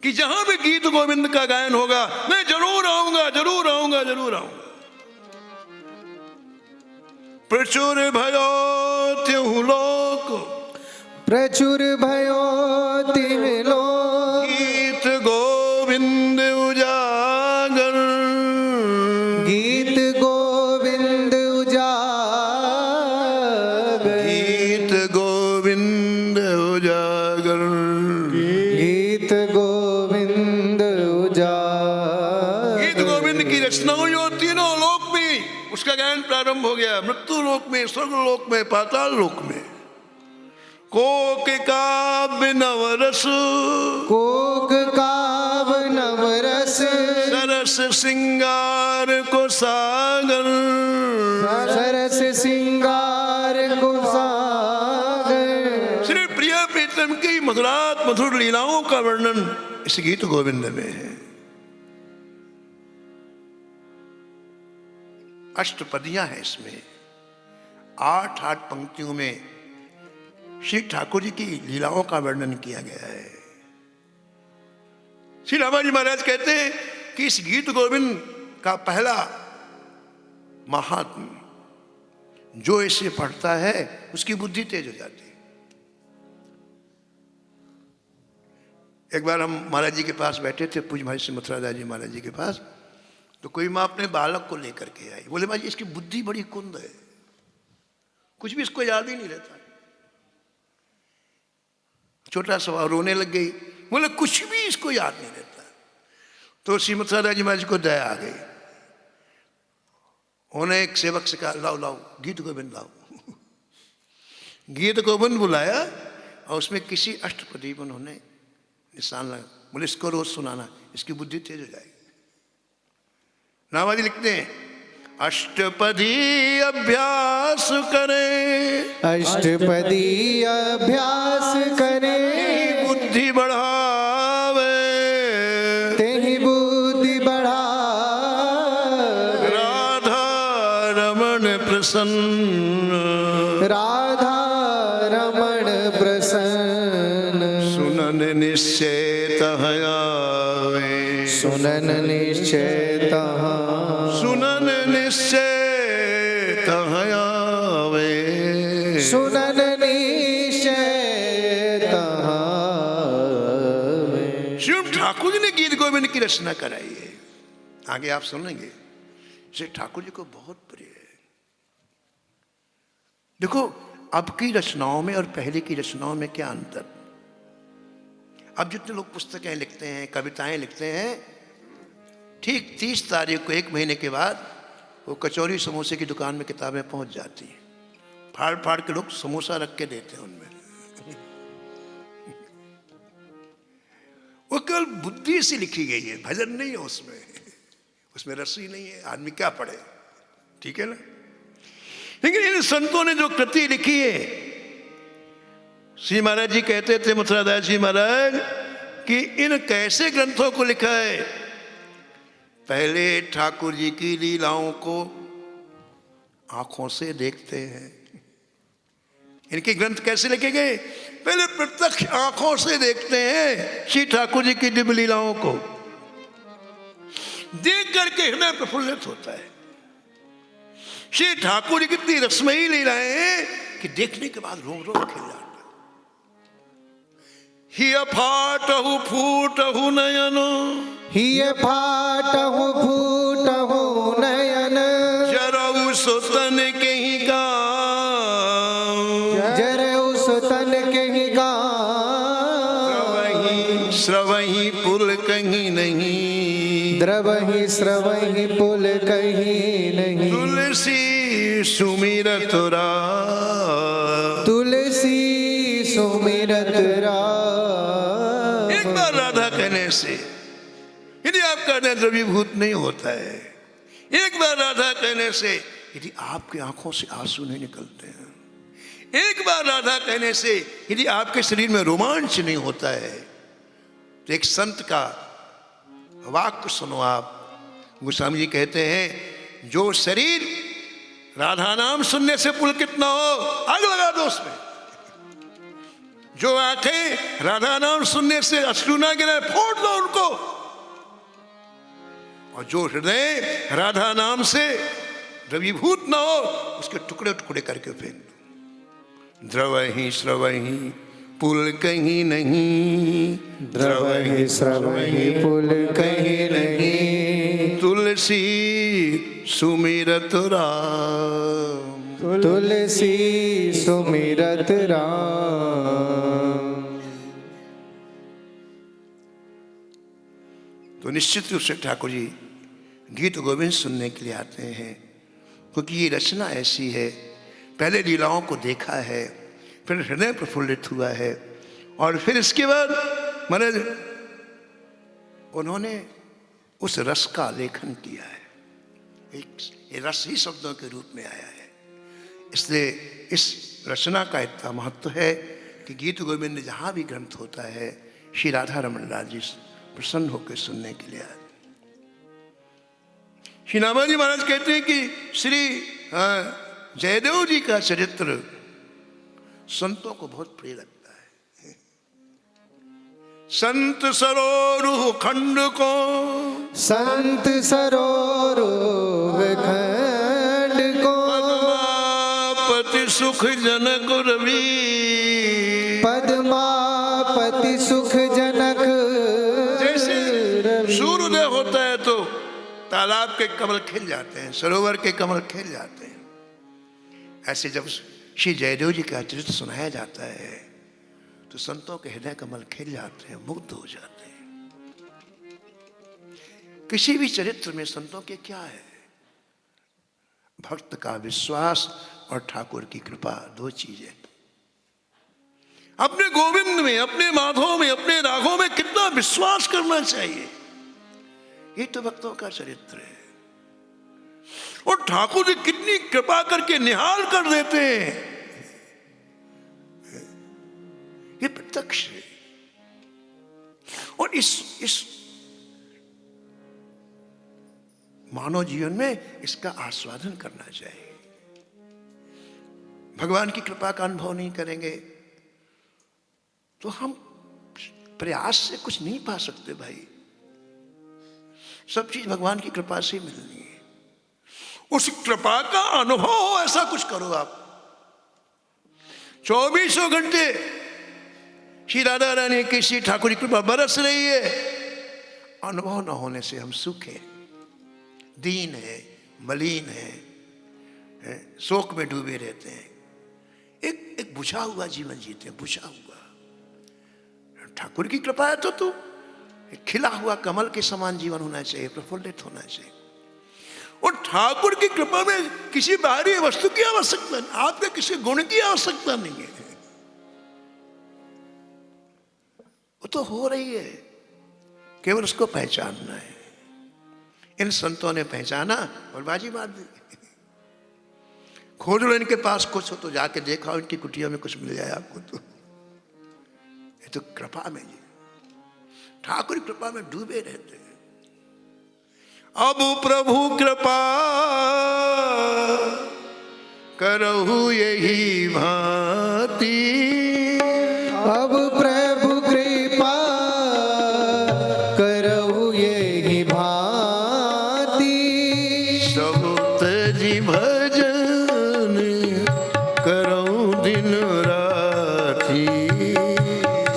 A: कि जहां भी गीत गोविंद का गायन होगा मैं जरूर आऊंगा, जरूर आऊंगा, जरूर आऊंगा। प्रचुर भयो त्यहु लोक,
B: प्रचुर भयो तिहु लोक,
A: गीत गोविंद उजागर,
B: गीत गोविंद उजागर,
A: गीत गोविंद उजागर,
B: गीत गोविंद उजागर।
A: गीत गोविंद की रचना हुई और तीनों लोक में उसका गायन प्रारंभ आरंभ हो गया, मृत्यु लोक में, स्वर्ग लोक में, पाताल लोक में। कोक काव्य नवरस,
B: कोक काव नवरस,
A: सरस सिंगार को सागर,
B: सरस सिंगार को सागर।
A: श्री प्रिय प्रीतम की मधुरात मधुर लीलाओं का वर्णन इस गीत गोविंद में है। अष्टपदियां हैं इसमें, 8 पंक्तियों में श्री ठाकुर जी की लीलाओं का वर्णन किया गया है। श्री रामाजी महाराज कहते हैं कि इस गीत गोविंद का पहला महात्म जो इसे पढ़ता है उसकी बुद्धि तेज हो जाती है। एक बार हम महाराज जी के पास बैठे थे, पूज्य महर्षि मथुरादास जी महाराज जी के पास, तो कोई माँ अपने बालक को लेकर के आई। बोले माँ जी इसकी बुद्धि बड़ी कुंद है, कुछ भी इसको याद ही नहीं रहता। छोटा सा रोने लग गई। बोले कुछ भी इसको याद नहीं रहता। तो श्री मथुरादास जी महाराज जी को दया आ गई। उन्हें एक सेवक से कहा लाओ लाओ गीत गोविंद लाओ। गीत गोविंद बुलाया और उसमें किसी अष्टपदी पर उन्होंने निशान लगा। बोले इसको रोज सुनाना, इसकी बुद्धि तेज हो जाएगी। नामाजी लिखते हैं अष्टपदी अभ्यास करें,
B: अष्टपदी अभ्यास करें,
A: बुद्धि बढ़ावे,
B: तेहि बुद्धि बढ़ावे।
A: राधा रमण प्रसन्न,
B: राधा रमण प्रसन्न,
A: सुनन निश्चय आवे,
B: सुनन निश्चय
A: सुनन निश्चय आवे,
B: सुनन निश्चय आवे।
A: शिव ठाकुर जी ने गीत गोविंद की रचना कराई है। आगे आप सुनेंगे श्री ठाकुर जी को बहुत प्रिय है। देखो अब की रचनाओं में और पहले की रचनाओं में क्या अंतर। अब जितने लोग पुस्तकें लिखते हैं, कविताएं लिखते हैं, ठीक 30 तारीख को 1 महीने के बाद वो कचौरी समोसे की दुकान में किताबें पहुंच जाती हैं। फाड़ फाड़ के लोग समोसा रख के देते हैं उनमें। वो केवल बुद्धि से लिखी गई है, भजन नहीं है उसमें, उसमें रस ही नहीं है। आदमी क्या पढ़े, ठीक है ना। लेकिन इन संतों ने जो कृति लिखी है, श्री महाराज जी कहते थे मथुरादास जी महाराज कि इन कैसे ग्रंथों को लिखा है। पहले ठाकुर जी की लीलाओं को आंखों से देखते हैं। इनके ग्रंथ कैसे लिखे गए, पहले प्रत्यक्ष आंखों से देखते हैं श्री ठाकुर जी की दिव्य लीलाओं को। देख करके हृदय प्रफुल्लित होता है। श्री ठाकुर जी कितनी रसमयी लीलाएं हैं कि देखने के बाद रोम रोम खिल जाता। हिय फाटहु फूटहु नयन,
B: हिय फाटहु फूटहु नयन,
A: जरऊ सुतन के ही गाँव,
B: जरऊ सुतन के ही गाँव।
A: स्रवही पुल कहीं नहीं,
B: द्रवहि स्रवहि पुल कहीं नहीं।
A: तुलसी सुमिरत राम,
B: तुलसी सुमिरत राम।
A: एक बार राधा कहने से यदि आपका हृदय द्रवीभूत नहीं होता है, एक बार राधा कहने से यदि आपकी आंखों से आंसू नहीं निकलते हैं, एक बार राधा कहने से यदि आपके शरीर में रोमांच नहीं होता है, तो एक संत का वाक्य सुनो आप। गोस्वामी जी कहते हैं जो शरीर राधा नाम सुनने से पुलकित ना हो, आग लगा दो उसमें। जो आंखें राधा नाम सुनने से अश्रु ना गिरे, फोड़ दो उनको। और जो हृदय राधा नाम से द्रवीभूत ना हो, उसके टुकड़े टुकड़े करके फेंक दो। द्रवहि स्रवहि पुल कहीं नहीं,
B: द्रवहि स्रवहि पुल कहीं नहीं।
A: तुलसी सुमिरत राम,
B: तुलसी सुमिरत राम।
A: तो निश्चित रूप से ठाकुर जी गीत गोविंद सुनने के लिए आते हैं क्योंकि ये रचना ऐसी है, पहले लीलाओं को देखा है, फिर हृदय प्रफुल्लित हुआ है, और फिर इसके बाद मैंने उन्होंने उस रस का लेखन किया है। ये रस ही शब्दों के रूप में आया है, इसलिए इस रचना का इतना महत्व है कि गीत गोविंद जहाँ भी ग्रंथ होता है, श्री राधा रमन लाल जी प्रसन्न होकर सुनने के लिए आए। श्री नामाजी महाराज कहते हैं कि श्री जयदेव जी का चरित्र संतों को बहुत प्रिय लगता है। संत सरोरुह खंड को,
B: संत सरोरुह खंड को,
A: पद्मापति सुख जनक रवि,
B: पद्मापति सुख जनक।
A: जैसे सूर्योदय होता है तो तालाब के कमल खिल जाते हैं, सरोवर के कमल खिल जाते हैं, ऐसे जब श्री जयदेव जी का चरित्र सुनाया जाता है तो संतों के हृदय कमल खिल जाते हैं, मुग्ध हो जाते हैं। किसी भी चरित्र में संतों के क्या है? भक्त का विश्वास और ठाकुर की कृपा, दो चीजें। अपने गोविंद में, अपने माधव में, अपने राघों में कितना विश्वास करना चाहिए, ये तो भक्तों का चरित्र है। और ठाकुर जी कितनी कृपा करके निहाल कर देते हैं, ये प्रत्यक्ष है। और इस मानव जीवन में इसका आस्वादन करना चाहिए। भगवान की कृपा का अनुभव नहीं करेंगे तो हम प्रयास से कुछ नहीं पा सकते भाई। सब चीज भगवान की कृपा से मिलनी है। उस कृपा का अनुभव हो, ऐसा कुछ करो आप। 24 घंटे श्री राधा रानी की, श्री ठाकुर की कृपा बरस रही है। अनुभव न होने से हम सूखे, दीन है, मलिन है, शोक में डूबे रहते हैं। एक बुझा हुआ जीवन जीते हैं, बुझा हुआ। ठाकुर की कृपा है तो खिला हुआ कमल के समान जीवन होना चाहिए, प्रफुल्लित होना चाहिए। और ठाकुर की कृपा में किसी बाहरी वस्तु की आवश्यकता नहीं, आपके किसी गुण की आवश्यकता नहीं है, वो तो हो रही है, केवल उसको पहचानना है। इन संतों ने पहचाना और बाजी मार दी। खोज लो इनके पास कुछ हो तो जाके देखा, इनकी कुटिया में कुछ मिल जाए आपको तो। ये तो कृपा में जी, ठाकुर कृपा में डूबे रहते हैं। अब प्रभु कृपा करहु यही भांति,
B: अब प्रभु कृपा करहु यही भांति,
A: सब तजी भजन करहु दिन राति,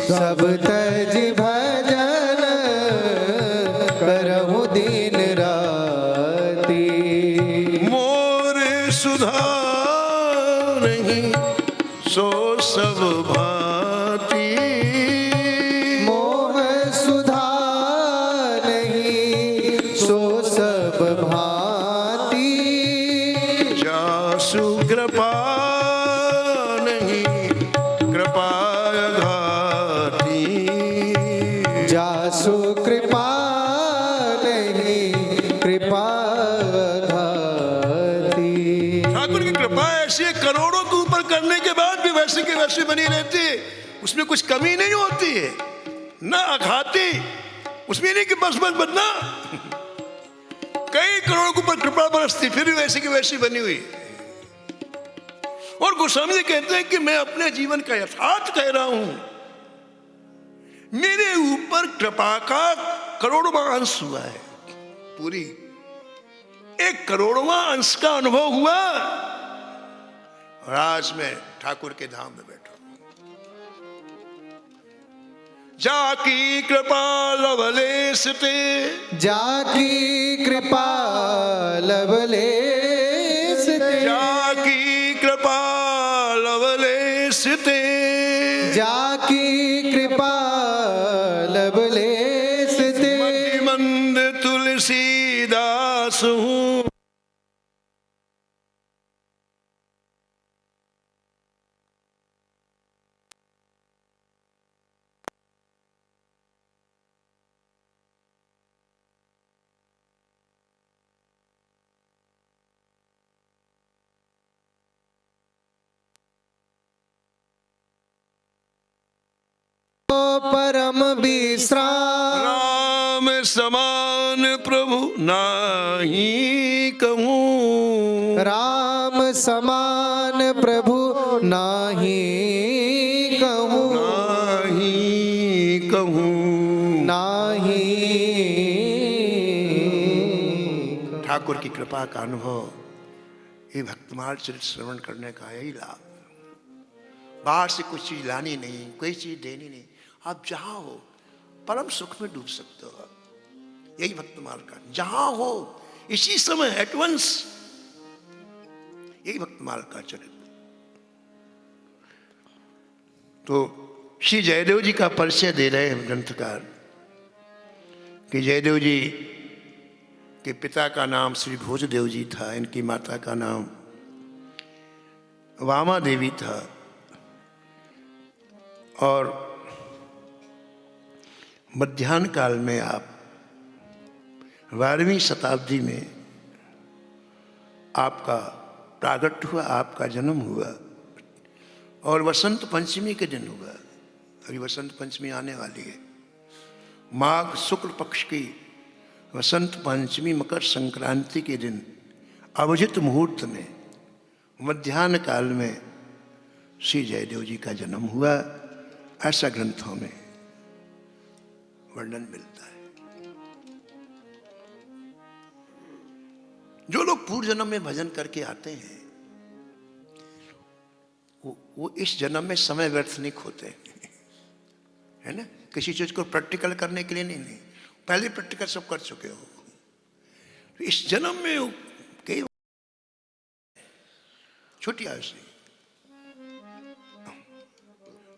B: सब तज भजन करहु दिन राति।
A: मोर सुधार नहीं सो सब भांति,
B: मोह सुधा नहीं सो सब भांति,
A: जासु कृपा नहीं कृपा घाती,
B: जासु कृपा नहीं कृपा घाती।
A: ठाकुर की कृपा ऐसी है, करोड़ों के ऊपर करने के बाद भी वैसे की वैसी बनी रहती है, उसमें कुछ कमी नहीं होती है, ना अघाती। उसमें नहीं कि बस बनना, कई करोड़ों के ऊपर कृपा बरसती फिर भी वैसे की वैसी बनी हुई। और गोस्वामी जी कहते हैं कि मैं अपने जीवन का यथार्थ कह रहा हूं, मेरे ऊपर कृपा का करोड़वां अंश हुआ है, पूरी 1 करोड़वां अंश का अनुभव हुआ। और आज मैं ठाकुर के धाम में बैठा हूं। जाकी कृपा लवलेश ते,
B: जाकी कृपा लवलेश ते,
A: जाकी कृपा लवलेश ते,
B: जाकी कृपा लवलेश ते,
A: मंद तुलसीदास हूँ,
B: परम विश्राम।
A: राम समान प्रभु नाही कहूँ,
B: राम समान प्रभु नाही कहूँ,
A: नाही कहूँ।
B: नाही।
A: ठाकुर की कृपा का अनुभव ये भक्तमाल चरित श्रवण करने का यही लाभ। बाहर से कुछ चीज लानी नहीं, कोई चीज देनी नहीं, आप जहां हो परम सुख में डूब सकते हो। यही भक्तमाल का, जहां हो इसी समय एट वंस, यही भक्तमाल का चरित्र। तो श्री जयदेव जी का परिचय दे रहे हैं ग्रंथकार कि जयदेव जी के पिता का नाम श्री भोजदेव जी था, इनकी माता का नाम वामा देवी था। और मध्याह्न काल में आप 12वीं शताब्दी में आपका प्रागट्य हुआ, आपका जन्म हुआ और वसंत पंचमी के दिन हुआ। अभी वसंत पंचमी आने वाली है। माघ शुक्ल पक्ष की वसंत पंचमी मकर संक्रांति के दिन अभिजित मुहूर्त में मध्याह्न काल में श्री जयदेव जी का जन्म हुआ, ऐसा ग्रंथों में वर्णन मिलता है। जो लोग पूर्व जन्म में भजन करके आते हैं वो इस जन्म में समय व्यर्थ नहीं खोते, है ना। किसी चीज को प्रैक्टिकल करने के लिए नहीं, पहले प्रैक्टिकल सब कर चुके हो। इस जन्म में कई छोटी आयु से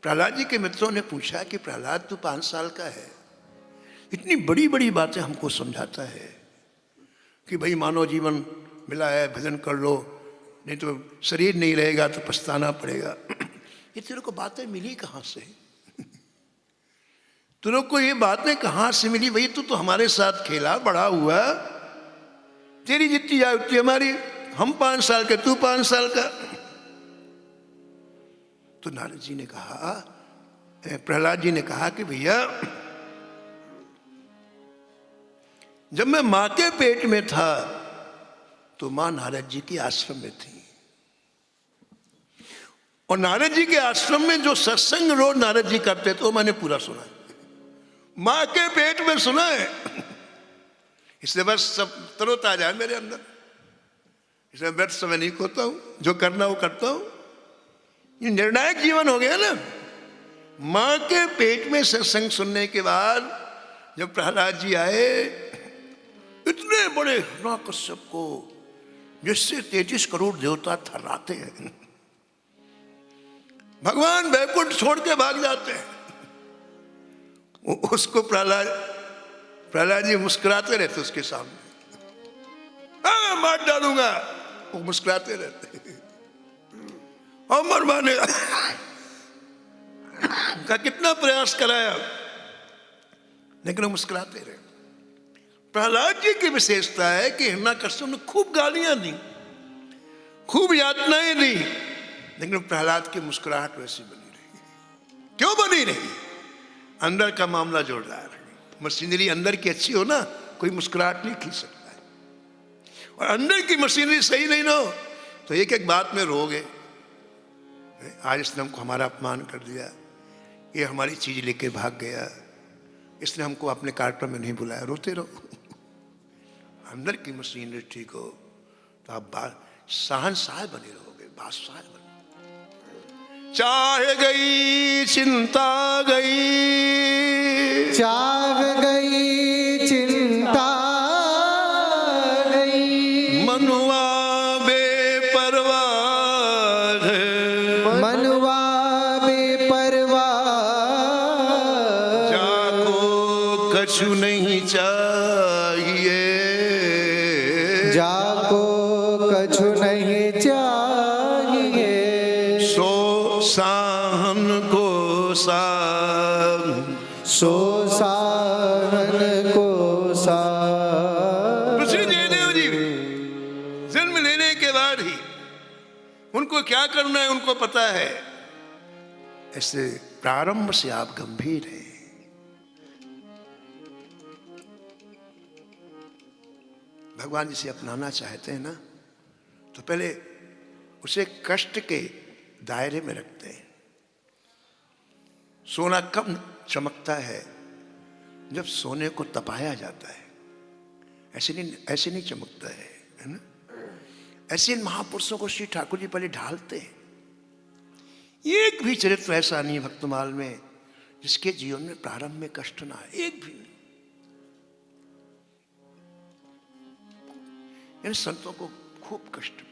A: प्रहलाद जी के मित्रों ने पूछा कि प्रहलाद तू 5 साल का है, इतनी बड़ी बड़ी बातें हमको समझाता है कि भाई मानव जीवन मिला है, भजन कर लो, नहीं तो शरीर नहीं रहेगा तो पछताना पड़ेगा। ये तेरे को बातें मिली कहाँ से? तुम को ये बातें कहाँ से मिली? भाई तू तो हमारे साथ खेला बड़ा हुआ, तेरी जितनी आयु उतनी हमारी, हम 5 साल के तू 5 साल का। तो नारद जी ने कहा, प्रहलाद जी ने कहा कि भैया जब मैं मां के पेट में था तो मां नारद जी के आश्रम में थी, और नारद जी के आश्रम में जो सत्संग रोज नारद जी करते थे वो मैंने पूरा सुना है, मां के पेट में सुना है। इसलिए बस सब तरोताजा है मेरे अंदर, इसलिए व्यर्थ समय नहीं खोता हूं, जो करना वो करता हूं। ये निर्णायक जीवन हो गया ना। मां के पेट में सत्संग सुनने के बाद जब प्रहलाद जी आए, इतने बड़े हिरण्यकश्यप को जिससे 33 करोड़ देवता थर्राते हैं, भगवान वैकुंठ छोड़ के भाग जाते हैं। उसको प्रहलाद जी मुस्कुराते रहते उसके सामने, हाँ मार डालूंगा, वो मुस्कुराते रहते। और मरवाने का कितना प्रयास कराया लेकिन वो मुस्कुराते रहे। प्रहलाद जी की विशेषता है कि हिरण्यकश्यप ने खूब गालियां दी, खूब यातनाएं दी, लेकिन प्रहलाद की मुस्कुराहट वैसी बनी रही। क्यों बनी रही? अंदर का मामला जोरदार है। मशीनरी अंदर की अच्छी हो ना, कोई मुस्कुराहट नहीं खींच सकता है। और अंदर की मशीनरी सही नहीं ना हो तो एक एक बात में रोगे। आज इसने हमको हमारा अपमान कर दिया, ये हमारी चीज लेके भाग गया, इसने हमको अपने कार्यक्रम में नहीं बुलाया, रोते रहो। अंदर की मशीनरी ठीक हो तो आप शहंशाह बने रहोगे, बादशाह बने। चाह गई चिंता गई,
B: चाह गई चिंता गई,
A: मनुआ बेपरवाह,
B: मनुआ बेपरवाह,
A: जाको कछु नहीं चाहिए,
B: जाको कछु नहीं चाहिए,
A: सो साहन को साहन,
B: सो साहन को साहन।
A: श्री जयदेव जी जन्म लेने के बाद ही उनको क्या करना है उनको पता है। ऐसे प्रारंभ से आप गंभीर हैं, भगवान जिसे अपनाना चाहते हैं ना, तो पहले उसे कष्ट के दायरे में रखते हैं। सोना कब चमकता है? जब सोने को तपाया जाता है। ऐसे नहीं चमकता है ना? ऐसे इन महापुरुषों को श्री ठाकुर जी पहले ढालते हैं। एक भी चरित्र ऐसा नहीं भक्तमाल में जिसके जीवन में प्रारंभ में कष्ट ना आए, एक भी नहीं। इन संतों को खूब कष्ट मिला।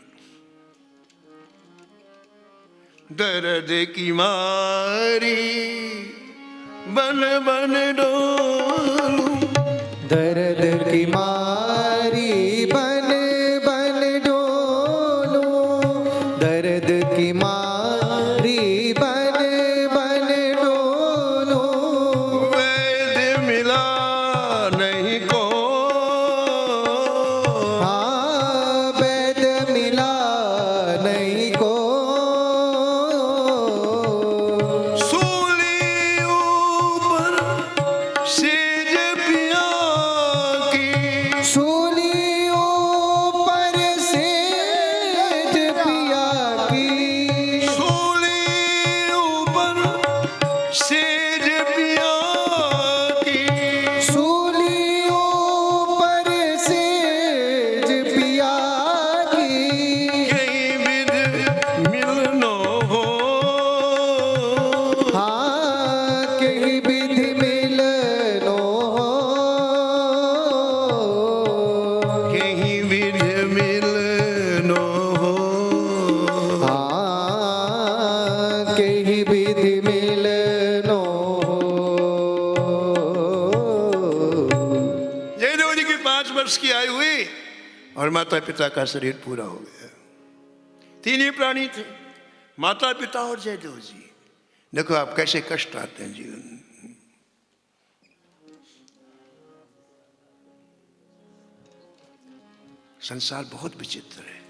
A: दर्द की मारी बन बन डोलूं,
B: दर्द की मारी बन बन डोलूं, दर्द की मारी बन बन डोलूं।
A: वैद्य मिला नहीं को,
B: हाँ वैद्य मिला नहीं को।
A: सूली ऊपर सेज पिया की,
B: सूलियों पर सेज पिया की,
A: सूली ऊपर सेज पिया की,
B: सूलियों पर सेज पिया की।
A: कहीं विध मिलनो हो,
B: हाँ कहीं विधि मिलनो हो,
A: कहीं विध मिलनो हो।
B: हाँ कहीं विधि मिलनो हो।
A: जयदेव जी की 5 वर्ष की आयु हुई और माता पिता का शरीर पूरा हो गया। 3 ही प्राणी थे, माता पिता और जयदेव जी। देखो आप कैसे कष्ट आते हैं जीवन में। संसार बहुत विचित्र है।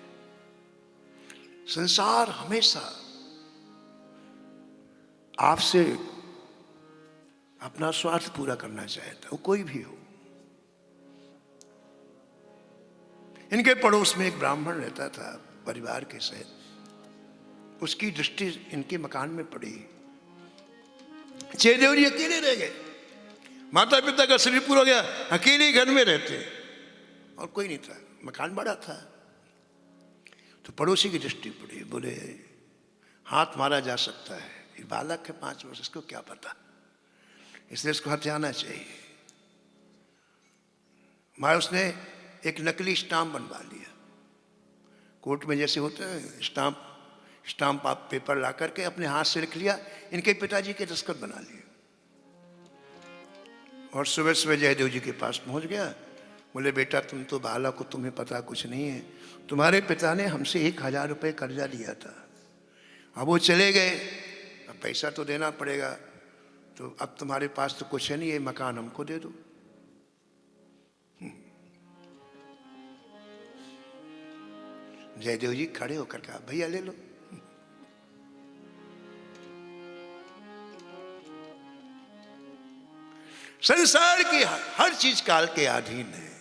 A: संसार हमेशा आपसे अपना स्वार्थ पूरा करना चाहता है, वो कोई भी हो। इनके पड़ोस में एक ब्राह्मण रहता था परिवार के सहित। उसकी दृष्टि इनके मकान में पड़ी। जयदेव जी अकेले रह गए। माता पिता का शरीर पूरा हो गया, अकेले घर में रहते और कोई नहीं था। मकान बड़ा था। तो पड़ोसी की दृष्टि पड़ी, बोले हाथ मारा जा सकता है, ये बालक है 5 वर्ष, इसको क्या पता, इसलिए इसको हथियाना चाहिए। माँ उसने एक नकली स्टाम्प बनवा लिया। कोर्ट में जैसे होते हैं स्टाम्प आप पेपर ला करके अपने हाथ से लिख लिया। इनके पिताजी के दस्तखत बना लिए और सुबह सुबह जयदेव जी के पास पहुंच गया। बोले बेटा तुम तो बालक हो, तुम्हें पता कुछ नहीं है। तुम्हारे पिता ने हमसे 1000 रुपये कर्जा लिया था, अब वो चले गए, अब पैसा तो देना पड़ेगा, तो अब तुम्हारे पास तो कुछ है नहीं, ये मकान हमको दे दो। जयदेव जी खड़े होकर कहा भैया ले लो। संसार की हर चीज काल के अधीन है,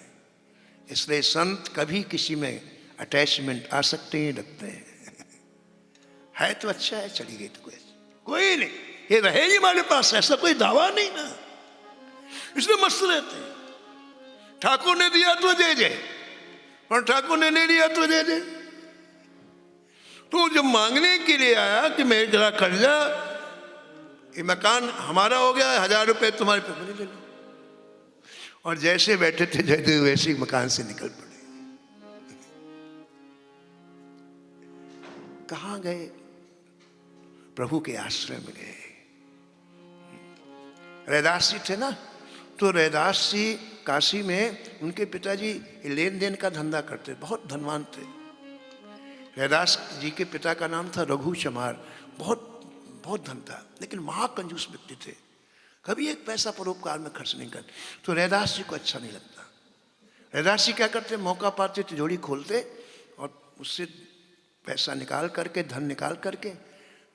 A: इसलिए संत कभी किसी में अटैचमेंट आ सकते ही रखते हैं। है तो अच्छा है, चली गई तो कोई नहीं, ये रहेगी हमारे पास, ऐसा कोई दावा नहीं ना, इसलिए मस्त रहते हैं। ठाकुर ने दिया तो दे दे, और ठाकुर ने नहीं दिया तो दे दे। तो जब मांगने के लिए आया कि मेरे जरा कर्जा, ये मकान हमारा हो गया, 1000 रुपये तुम्हारे पे, बोले ले लो। और जैसे बैठे थे जयदेव वैसे ही मकान से निकल पड़े। कहाँ गए? प्रभु के आश्रय में गए। रैदास जी थे ना, तो रैदास जी काशी में उनके पिताजी लेन देन का धंधा करते, बहुत धनवान थे। रैदास जी के पिता का नाम था रघु चमार, बहुत धन था, लेकिन महाकंजूस व्यक्ति थे, कभी एक पैसा परोपकार में खर्च नहीं करते। तो रैदास जी को अच्छा नहीं लगता। रैदास जी क्या करते, मौका पाते तिजोरी खोलते और उससे पैसा निकाल करके, धन निकाल करके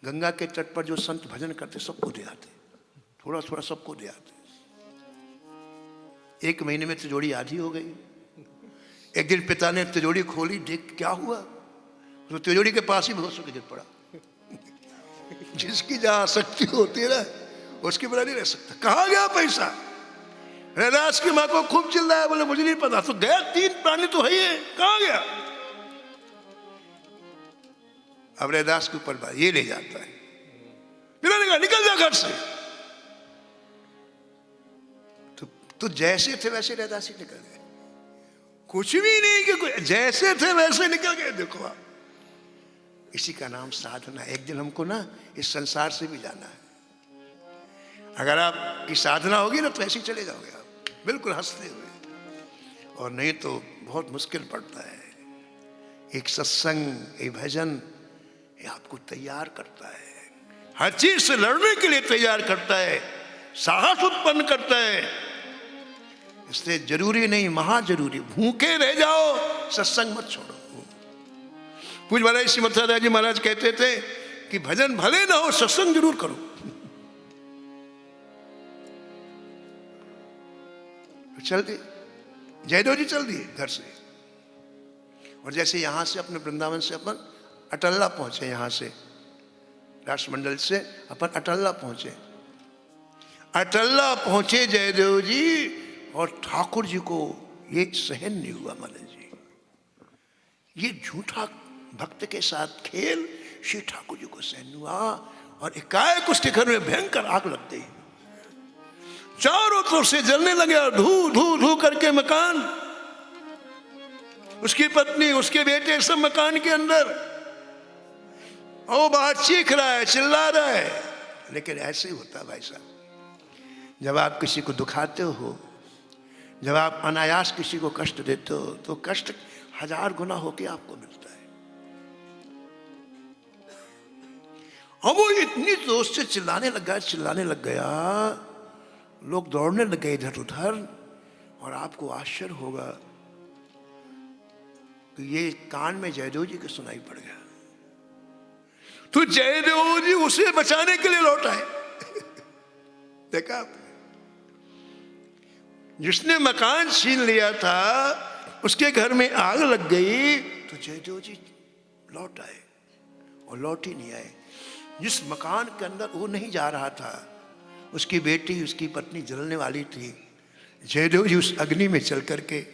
A: गंगा के तट पर जो संत भजन करते सबको दे आते, थोड़ा थोड़ा सबको दे आते। 1 महीने में तिजोरी आधी हो गई। एक दिन पिता ने तिजोरी खोली, देख क्या हुआ, तो तिजोरी के पास ही बेहोश होकर गिर पड़ा। जिसकी जहां आसक्ति होती है ना, उसके बिना नहीं रह सकता। कहाँ गया पैसा? रैदास की माँ को खूब चिल्लाया, बोले मुझे नहीं पता। तो गया, 3 प्राणी तो है ही है, कहाँ गया? अब रैदास के ऊपर बात, ये ले जाता है, पिता ने कहा निकल जा घर से। तो जैसे थे वैसे रैदास ही निकल गए, कुछ भी नहीं कि कोई, जैसे थे वैसे निकल गए। देखो आप, इसी का नाम साधना। एक दिन हमको ना इस संसार से भी जाना है। अगर आपकी साधना होगी ना तो ऐसे ही चले जाओगे आप, बिल्कुल हंसते हुए, और नहीं तो बहुत मुश्किल पड़ता है। एक सत्संग, एक भजन, ये आपको तैयार करता है, हर चीज से लड़ने के लिए तैयार करता है, साहस उत्पन्न करता है। इसलिए जरूरी नहीं, महा जरूरी, भूखे रह जाओ, सत्संग मत छोड़ो। पूज्य महाराज श्री मथुरादास जी महाराज कहते थे कि भजन भले ना हो, सत्संग जरूर करो। तो चल दिए, जयदेव जी चल दिए घर से। और जैसे यहां से अपने वृंदावन से अपन अटल्ला पहुंचे, यहां से राष्ट्रमंडल से अपन अटल्ला पहुंचे। अटल्ला पहुंचे जयदेव जी, और ठाकुर जी को ये सहन नहीं हुआ। महाराज जी, ये झूठा भक्त के साथ खेल श्री ठाकुर जी को सहन हुआ, और एकाएक उसके घर में भयंकर आग लग गई। चारों तरफ से जलने लगे, धू धू धू करके मकान, उसकी पत्नी, उसके बेटे, सब मकान के अंदर। और बाहर चीख रहा है, चिल्ला रहा है। लेकिन ऐसे ही होता भाई साहब, जब आप किसी को दुखाते हो, जब आप अनायास किसी को कष्ट देते हो, तो कष्ट 1000 गुना होके आपको मिलता है। और वो इतनी जोर से चिल्लाने लग गया, लोग दौड़ने लग गए इधर उधर। और आपको आश्चर्य होगा कि ये कान में जयदेव जी के सुनाई पड़ गया। तो जयदेव जी उसे बचाने के लिए लौट आए। देखा आपने, जिसने मकान छीन लिया था, उसके घर में आग लग गई, तो जयदेव जी लौट आए, और लौट ही नहीं आए। जिस मकान के अंदर वो नहीं जा रहा था, उसकी बेटी, उसकी पत्नी जलने वाली थी, जयदेव जी उस अग्नि में चल करके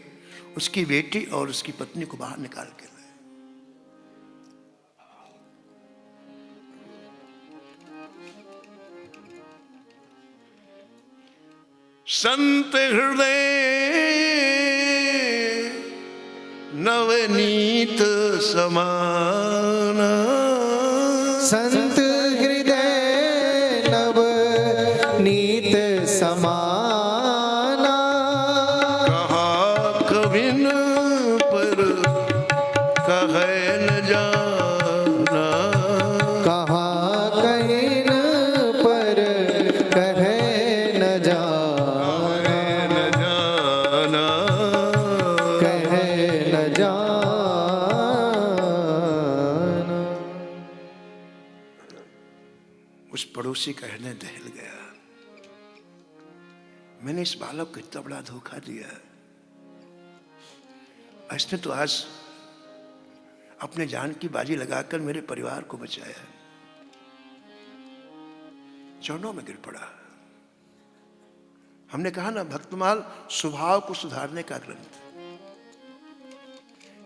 A: उसकी बेटी और उसकी पत्नी को बाहर निकाल के लाए। संत हृदय नवनीत समाना,
B: संत हृदय नवनीत समाना,
A: कहा कविन पर कहे न जाना,
B: कहा कहीं पर कहे न जाना, कहे न जाना।
A: उस पड़ोसी का हृदय दहल गया। मैंने इस बालक को इतना बड़ा धोखा दिया, इसने तो आज अपने जान की बाजी लगाकर मेरे परिवार को बचाया। चरणों में गिर पड़ा। हमने कहा ना, भक्तमाल स्वभाव को सुधारने का ग्रंथ।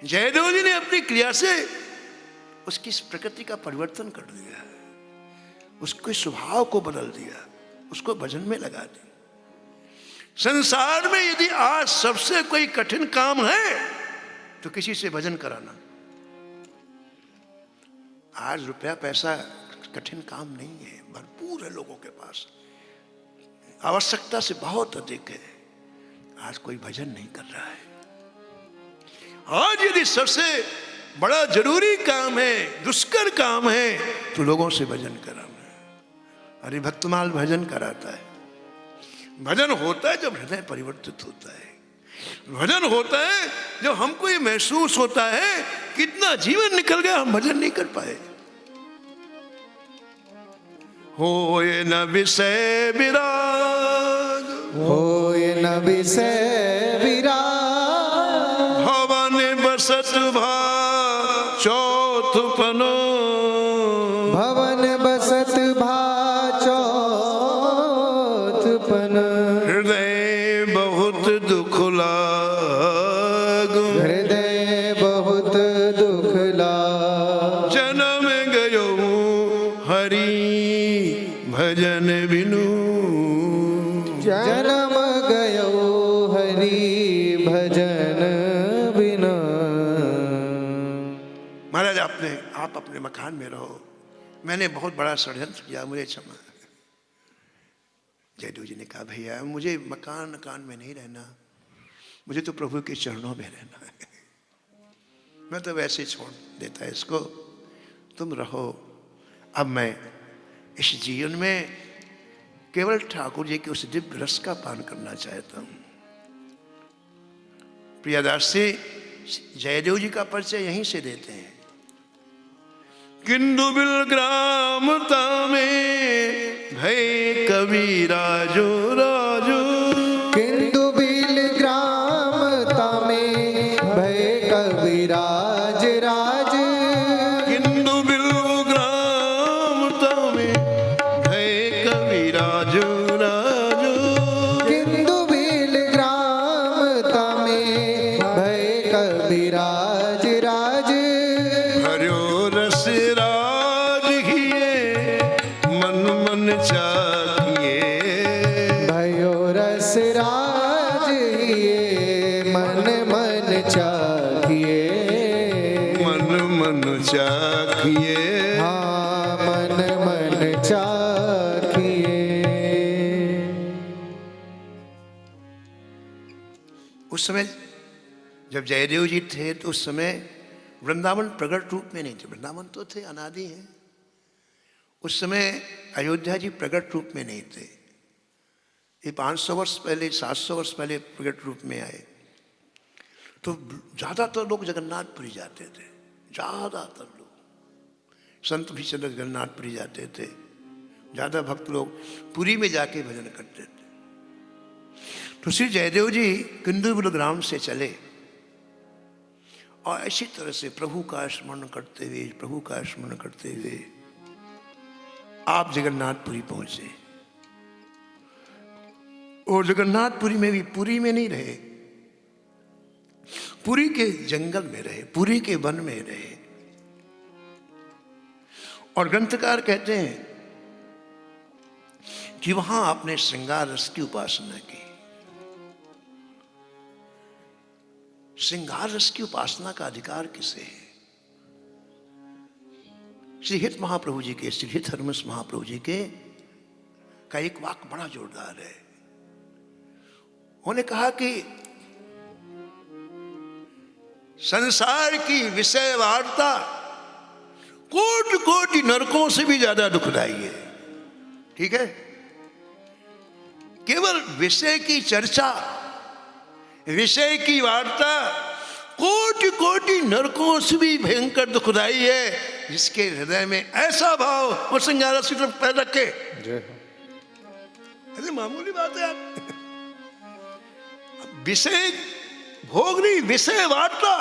A: जयदेव जी ने अपनी क्रिया से उसकी इस प्रकृति का परिवर्तन कर दिया, उसके स्वभाव को बदल दिया, उसको भजन में लगा दिया। संसार में यदि आज सबसे कोई कठिन काम है तो किसी से भजन कराना। आज रुपया पैसा कठिन काम नहीं है, भरपूर है लोगों के पास, आवश्यकता से बहुत अधिक है। आज कोई भजन नहीं कर रहा है। आज यदि सबसे बड़ा जरूरी काम है, दुष्कर काम है, तो लोगों से भजन कराना। अरे भक्तमाल भजन कराता है। भजन होता है जब हृदय परिवर्तित होता है। भजन होता है जब हमको ये महसूस होता है कितना जीवन निकल गया, हम भजन नहीं कर पाए। होए न विषय विराग,
B: होए न विषय विराग,
A: हवन भजन बिनु।
B: जन्म गयो हरि भजन बिना।
A: महाराज आप अपने मकान में रहो, मैंने बहुत बड़ा षड्यंत्र किया, मुझे क्षमा। जयदेव जी ने कहा भैया मुझे मकान में नहीं रहना, मुझे तो प्रभु के चरणों में रहना है। मैं तो वैसे छोड़ देता है इसको, तुम रहो। अब मैं इस जीवन में केवल ठाकुर जी के उस दिव्य रस का पान करना चाहता हूं। प्रियदास जी जयदेव जी का परिचय यहीं से देते हैं। किंदु बिल ग्रामता में भय कवि राजो राजो।
B: किंतु बिल ग्रामता में भय कवि राज राज।
A: किंदु बिल ग्रामता में भय कवि राजो राजो।
B: किंतु बिल ग्रामता में भय कवि राज राज।
A: हरियो रस राज हिए मन मन चाखिए।
B: भयो रस राज हिए मन मन चाखिए।
A: मन मन चाखिए।
B: हाँ मन मन चाखिए।
A: उस समय जब जयदेव जी थे तो उस समय वृंदावन प्रकट रूप में नहीं थे। वृंदावन तो थे, अनादि है। उस समय अयोध्या जी प्रकट रूप में नहीं थे। ये 500 वर्ष पहले 700 वर्ष पहले प्रकट रूप में आए। तो ज़्यादातर लोग जगन्नाथपुरी जाते थे, ज़्यादातर लोग। संत भी चंद्र जगन्नाथपुरी जाते थे, ज़्यादा भक्त लोग पुरी में जाके भजन करते थे। तो श्री जयदेव जी किंदुबिल ग्राम से चले और इसी तरह से प्रभु का स्मरण करते हुए, प्रभु का स्मरण करते हुए आप जगन्नाथपुरी पहुंचे। और जगन्नाथपुरी में भी पुरी में नहीं रहे, पुरी के जंगल में रहे, पुरी के वन में रहे। और ग्रंथकार कहते हैं कि वहां आपने श्रृंगार रस की उपासना की। श्रृंगार रस की उपासना का अधिकार किसे है? श्री हित महाप्रभु जी के, श्री हित हरमस महाप्रभु जी के का एक वाक्य बड़ा जोरदार है। उन्होंने कहा कि संसार की विषय वार्ता कोटि कोटि नरकों से भी ज्यादा दुखदाई है। ठीक है, केवल विषय की चर्चा, विषय की वार्ता कोटि कोटि नरकों से भी भयंकर दुखदाई है। जिसके हृदय में ऐसा भाव और श्रृंगार रस पैदा रखे, अरे मामूली बात है यार। विषय भोग नहीं, विषय वार्ता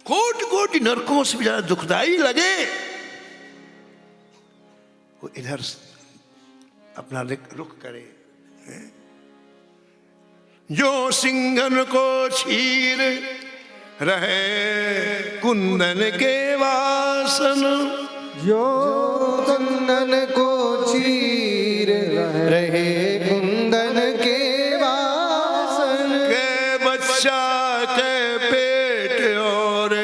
A: कोटि कोटि नरकों से भी ज्यादा दुखदाई लगे, वो इधर अपना रुख करे। जो सिंघन को छीर रहे कुंदन के वासन।
B: जो कुंदन को चीर रहे कुंदन के वासन।
A: के बच्चा के पेट और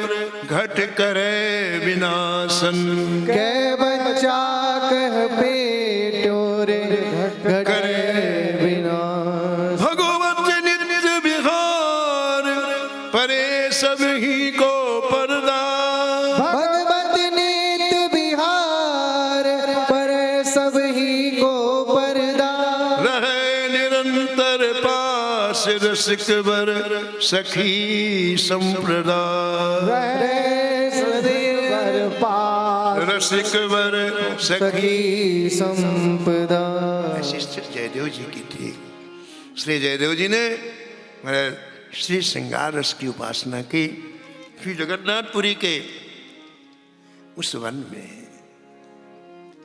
A: घट करे विनाशन।
B: के बच्चा कह पेट और घट करे विनाश।
A: भगवत नित्य विहार परे सब ही को पर्दा।
B: भगवत नित्य विहार पर सब ही को पर्दा।
A: रहे निरंतर पास रसिक वर सखी संप्रदा।
B: रहे सदैव पास
A: रसिक वर सखी
B: सखी संपदा।
A: ऐसी स्थिति जयदेव जी की थी। श्री जयदेव जी ने श्री श्रृंगार रस की उपासना की। श्री जगन्नाथपुरी के उस वन में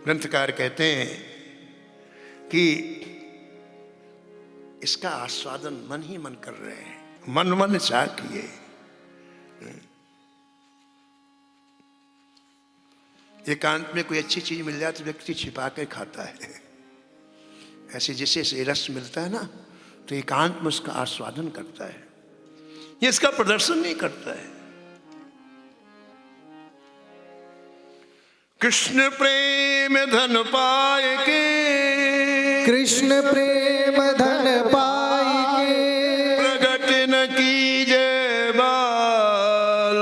A: ग्रंथकार कहते हैं कि इसका आस्वादन मन ही मन कर रहे हैं, मन मन चाह किए। एकांत में कोई अच्छी चीज मिल जाए तो व्यक्ति छिपा के खाता है। ऐसे जैसे से रस मिलता है ना, तो एकांत में उसका आस्वादन करता है, ये इसका प्रदर्शन नहीं करता है। कृष्ण प्रेम धन पाए के,
B: कृष्ण प्रेम धन पाई के,
A: प्रगट न कीजय बाल,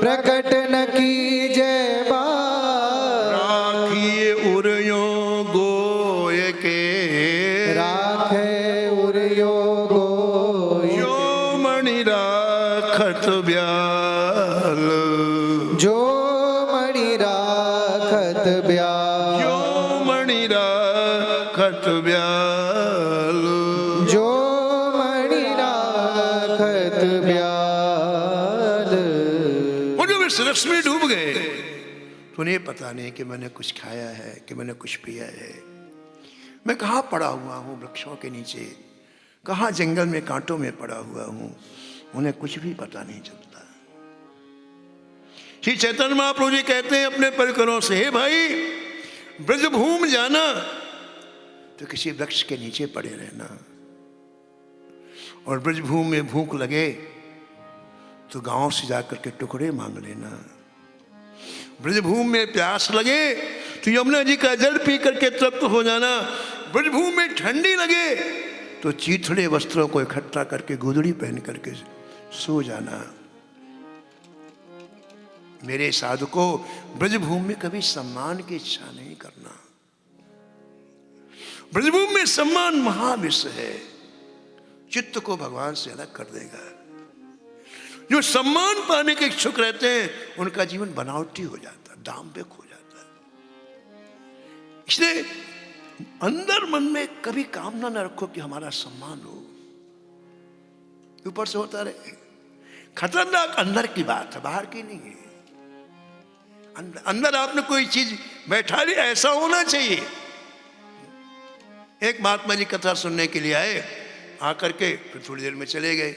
B: प्रकट न कीजय बाल,
A: राखिए उरयो गोय के,
B: राखे उर्यो गोय,
A: जो मणि राखत ब्याल,
B: जो मणि राखत ब्याल,
A: जो मणि राखत ब्याल।
B: जो मणि राखत ब्याल।
A: और जब इस रस में डूब गए तो उन्हें पता नहीं कि मैंने कुछ खाया है, कि मैंने कुछ पिया है। मैं कहाँ पड़ा हुआ हूँ, वृक्षों के नीचे, कहाँ जंगल में कांटों में पड़ा हुआ हूँ, उन्हें कुछ भी पता नहीं चलता। श्री चैतन्य महाप्रभु जी कहते हैं अपने परिकरों से, हे भाई, ब्रजभूमि जाना तो किसी वृक्ष के नीचे पड़े रहना, और ब्रजभूमि में भूख लगे तो गांव से जाकर के टुकड़े मांग लेना, ब्रजभूमि में प्यास लगे तो यमुना जी का जल पी करके तृप्त हो जाना, ब्रजभूमि में ठंडी लगे तो चीथड़े वस्त्रों को इकट्ठा करके गुदड़ी पहन करके सो जाना। मेरे साधु को ब्रजभूमि में कभी सम्मान की इच्छा नहीं करना। ब्रजभूमि में सम्मान महाविष है, चित्त को भगवान से अलग कर देगा। जो सम्मान पाने के इच्छुक रहते हैं उनका जीवन बनावटी हो जाता है, दाम्भिक हो जाता है। इसलिए अंदर मन में कभी कामना न रखो कि हमारा सम्मान हो, ऊपर से होता रहे। खतरनाक अंदर की बात है, बाहर की नहीं है। अंदर आपने कोई चीज बैठा ली, ऐसा होना चाहिए। एक महात्मा जी कथा सुनने के लिए आए, आकर के फिर थोड़ी देर में चले गए।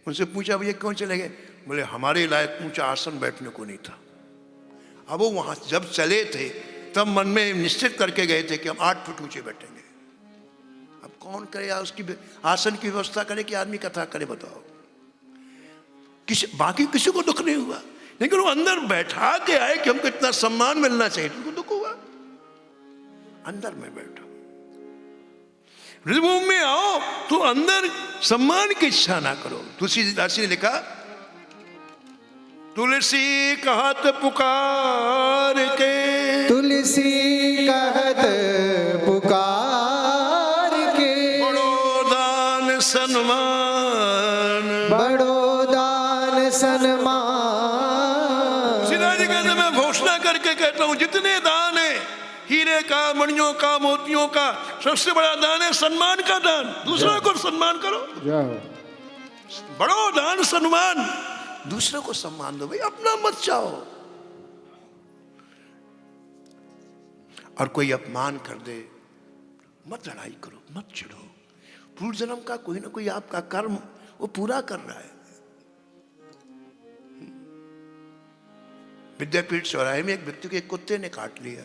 A: उनसे पूछा, भैया क्यों चले गए? बोले हमारे लायक ऊंचा आसन बैठने को नहीं था। अब वो वहां जब चले थे तब मन में निश्चित करके गए थे कि हम 8 फुट ऊंचे बैठेंगे। अब कौन करे या उसकी आसन की व्यवस्था करे कि आदमी कथा करे, बताओ। बाकी किसी को दुख नहीं हुआ, लेकिन वो अंदर बैठा के आए कि हमको इतना सम्मान मिलना चाहिए, तुमको दुख हुआ। अंदर में बैठो, ब्रजभूमि में आओ तो अंदर सम्मान की इच्छा ना करो। तुलसीदास ने लिखा, तुलसी कहत पुकार के,
B: तुलसी कहत पुकार के,
A: बड़ो दान सन्मान,
B: बड़ो दान सन्मान।
A: सीधा जी कहते, मैं घोषणा करके कहता हूं, जितने दान है, हीरे का, मणियों का, मोतियों का, सबसे बड़ा दान है सम्मान का दान। दूसरों को सम्मान करो, बड़ो दान सम्मान, दूसरों को सम्मान दो भाई, अपना मत चाहो। और कोई अपमान कर दे, मत लड़ाई करो, मत चिढ़ो। पूर्व जन्म का कोई ना कोई आपका कर्म वो पूरा कर रहा है। विद्यापीठ चौराहे में एक व्यक्ति के कुत्ते ने काट लिया।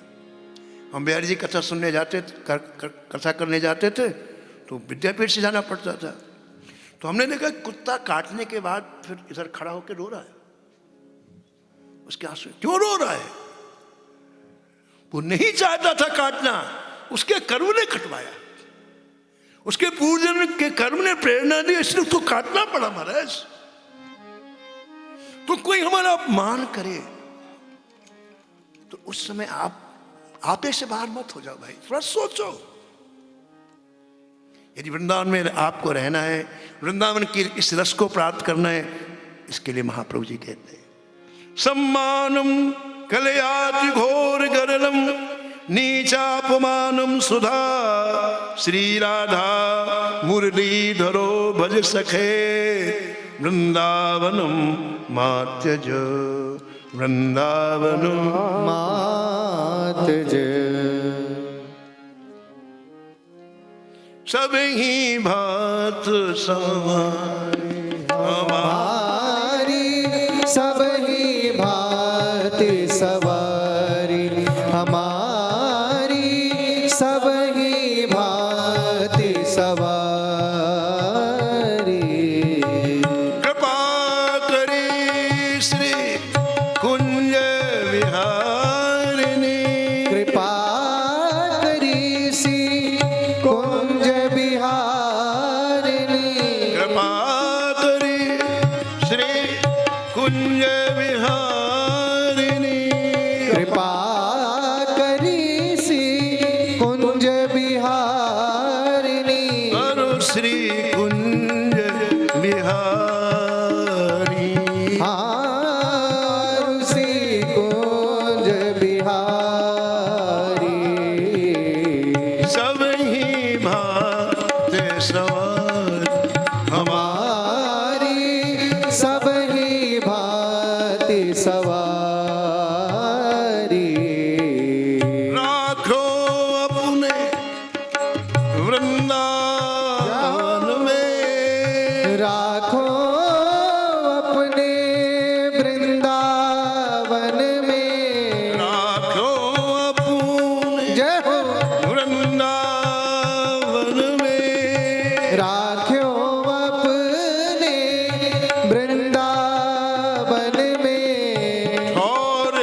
A: हम बिहारी जी कथा सुनने जाते, कथा करने जाते थे तो विद्यापीठ से जाना पड़ता था। तो हमने देखा कुत्ता काटने के बाद फिर इधर खड़ा होकर रो रहा है। उसके आंसू, क्यों रो रहा है? वो नहीं चाहता था काटना, उसके कर्म ने कटवाया, उसके पूर्वजन्म के कर्म ने प्रेरणा दी, इसलिए उसको काटना पड़ा। महाराज, तो कोई हमारा अपमान करे तो उस समय आप आपे से बाहर मत हो जाओ भाई, थोड़ा सोचो। यदि वृंदावन में आपको रहना है, वृंदावन की इस रस को प्राप्त करना है, इसके लिए महाप्रभु जी कहते हैं, सम्मानम कलयाति घोर गरलम नीचापमानम सुधा श्री राधा मुरलीधरो भज सखे वृंदावनम मात्यज वृंदावनम
B: मात्यज।
A: सब ही भात
B: हमारी, सब ही भांति सवारी, सब ही भांति सवारी।
A: कृपा करी श्री कुंज विहारिणी,
B: कृपा करी सी कुंज बिहारिणी।
A: कृपा करी श्री कुंज विहारिणी,
B: कृपा करी सी कुंज बिहारिणी।
A: अरु श्री कुंज बिहारी,
B: सी कुंज बिहारी।
A: सब ही भांत सवार
B: हमारी सब ही भांति सवारी।
A: राखो अपने वृंदावन में,
B: राखो अपने वृंदावन में।
A: राखो अपने
B: जय हो।
A: वृंदावन में,
B: राख्यो अपने वृंदावन में।
A: और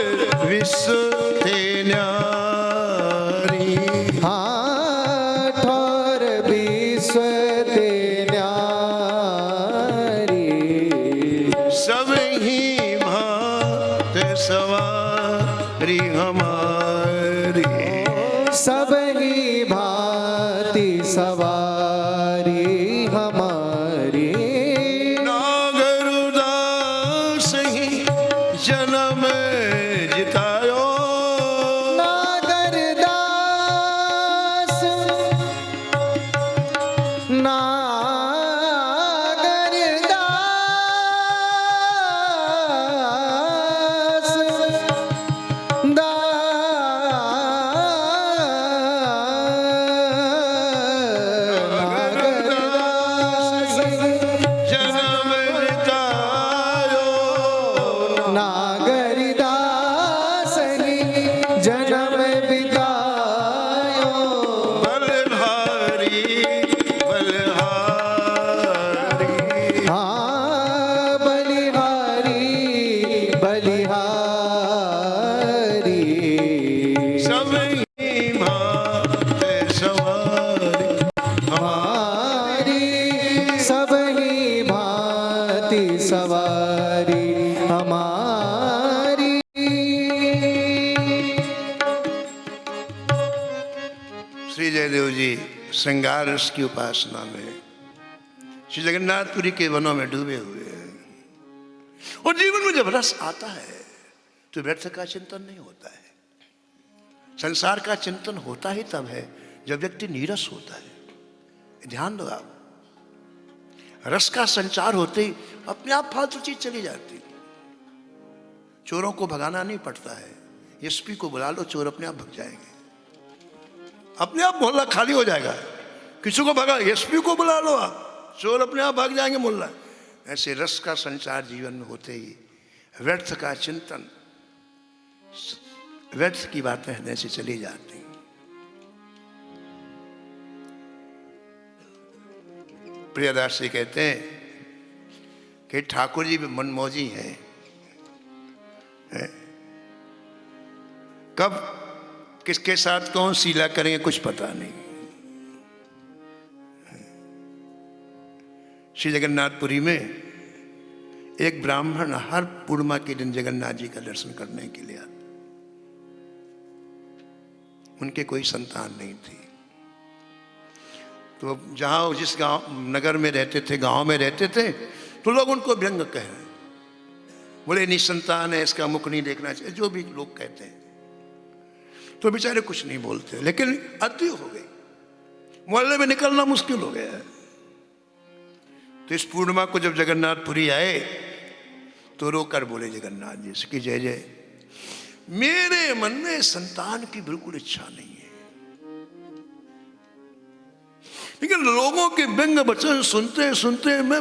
A: विश्व थे न्यारी,
B: ठोर विश्व ते न्यारी।
A: सब ही भांत सवारी हमारी,
B: सब ही भांति सवारी हमारी।
A: नागरुदास ही जन्म जितायो,
B: नागरदास
A: जन्म जितायो,
B: नागरदास ही जन्म बितायो।
A: बलहारी बलहारी,
B: बलिहारी बलिहारी।
A: सब ही भांत सवारी
B: हमारी सब ही भांति सवारी हमारी।
A: श्री जयदेव जी श्रृंगार रस की उपासना में श्री जगन्नाथपुरी के वनों में डूबे हुए हैं। और जीवन में जब रस आता है तो व्यर्थ का चिंतन नहीं होता है। संसार का चिंतन होता ही तब है जब व्यक्ति नीरस होता है। ध्यान दो आप, रस का संचार होते ही अपने आप फालतू चीज चली जाती। चोरों को भगाना नहीं पड़ता है, एसपी को बुला लो, चोर अपने आप भग जाएंगे, अपने आप मोहल्ला खाली हो जाएगा। किसी को भगा, एसपी को बुला लो आप, चोर अपने आप भाग जाएंगे मोहल्ला। ऐसे रस का संचार जीवन में होते ही व्यर्थ का चिंतन, व्यर्थ की बातें हृदय से चली जाती। प्रियदास जी कहते हैं कि ठाकुर जी भी मनमौजी हैं। कब किसके साथ कौन शीला करेंगे कुछ पता नहीं। श्री जगन्नाथपुरी में एक ब्राह्मण हर पूर्णिमा के दिन जगन्नाथ जी का दर्शन करने के लिए आते। उनके कोई संतान नहीं थी, तो जहाँ जिस गांव नगर में रहते थे, गांव में रहते थे, तो लोग उनको व्यंग कह रहे, बोले निसंतान है, इसका मुख नहीं देखना चाहिए, जो भी लोग कहते हैं। तो बेचारे कुछ नहीं बोलते, लेकिन अति हो गई, मोहल्ले में निकलना मुश्किल हो गया है। तो इस पूर्णिमा को जब जगन्नाथपुरी आए तो रोकर बोले जगन्नाथ जी से कि जय जय, मेरे मन में संतान की बिल्कुल इच्छा नहीं है, लेकिन लोगों के व्यंग वचन सुनते सुनते मैं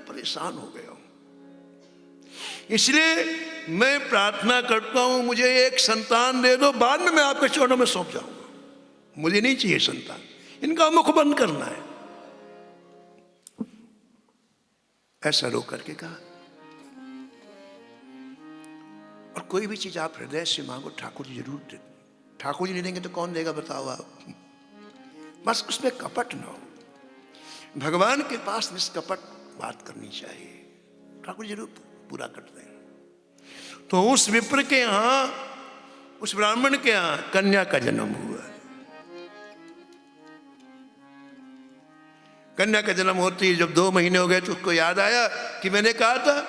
A: परेशान हो गया हूं, इसलिए मैं प्रार्थना करता हूं मुझे एक संतान दे दो, बाद में मैं आपके चरणों में सौंप जाऊंगा। मुझे नहीं चाहिए संतान, इनका मुख बंद करना है। ऐसा रो करके कहा। और कोई भी चीज आप हृदय से मांगो, ठाकुर जी जरूर दे। ठाकुर जी नहीं देंगे तो कौन देगा बताओ आप। बस उसमें कपट ना हो। भगवान के पास निष्कपट बात करनी चाहिए, ठाकुर जरूर पूरा करते हैं। तो उस विप्र के यहां, उस ब्राह्मण के यहां कन्या का जन्म हुआ। कन्या का जन्म होती है, जब 2 महीने हो गए तो उसको याद आया कि मैंने कहा था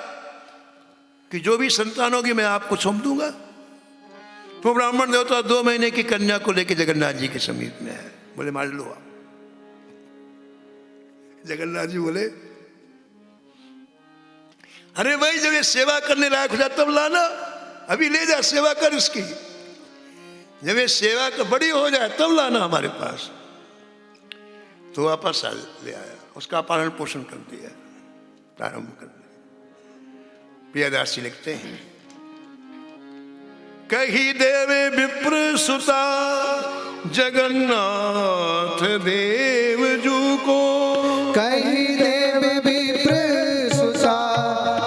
A: कि जो भी संतान होगी मैं आपको सौंप दूंगा। तो ब्राह्मण देवता 2 महीने की कन्या को लेकर जगन्नाथ जी के समीप में है। बोले मार लो आप। जगन्नाथ जी बोले अरे भाई जब ये सेवा करने लायक हो जाए तब लाना, अभी ले जा सेवा कर उसकी। जब ये सेवा कर बड़ी हो जाए तब लाना हमारे पास। तो वापस ले आया, उसका पालन पोषण कर दिया, प्रारंभ कर दिया। प्रियदास जी लिखते हैं, कही देवे विप्र सुता जगन्नाथ देव जू को।
B: कही देव विप्र सुता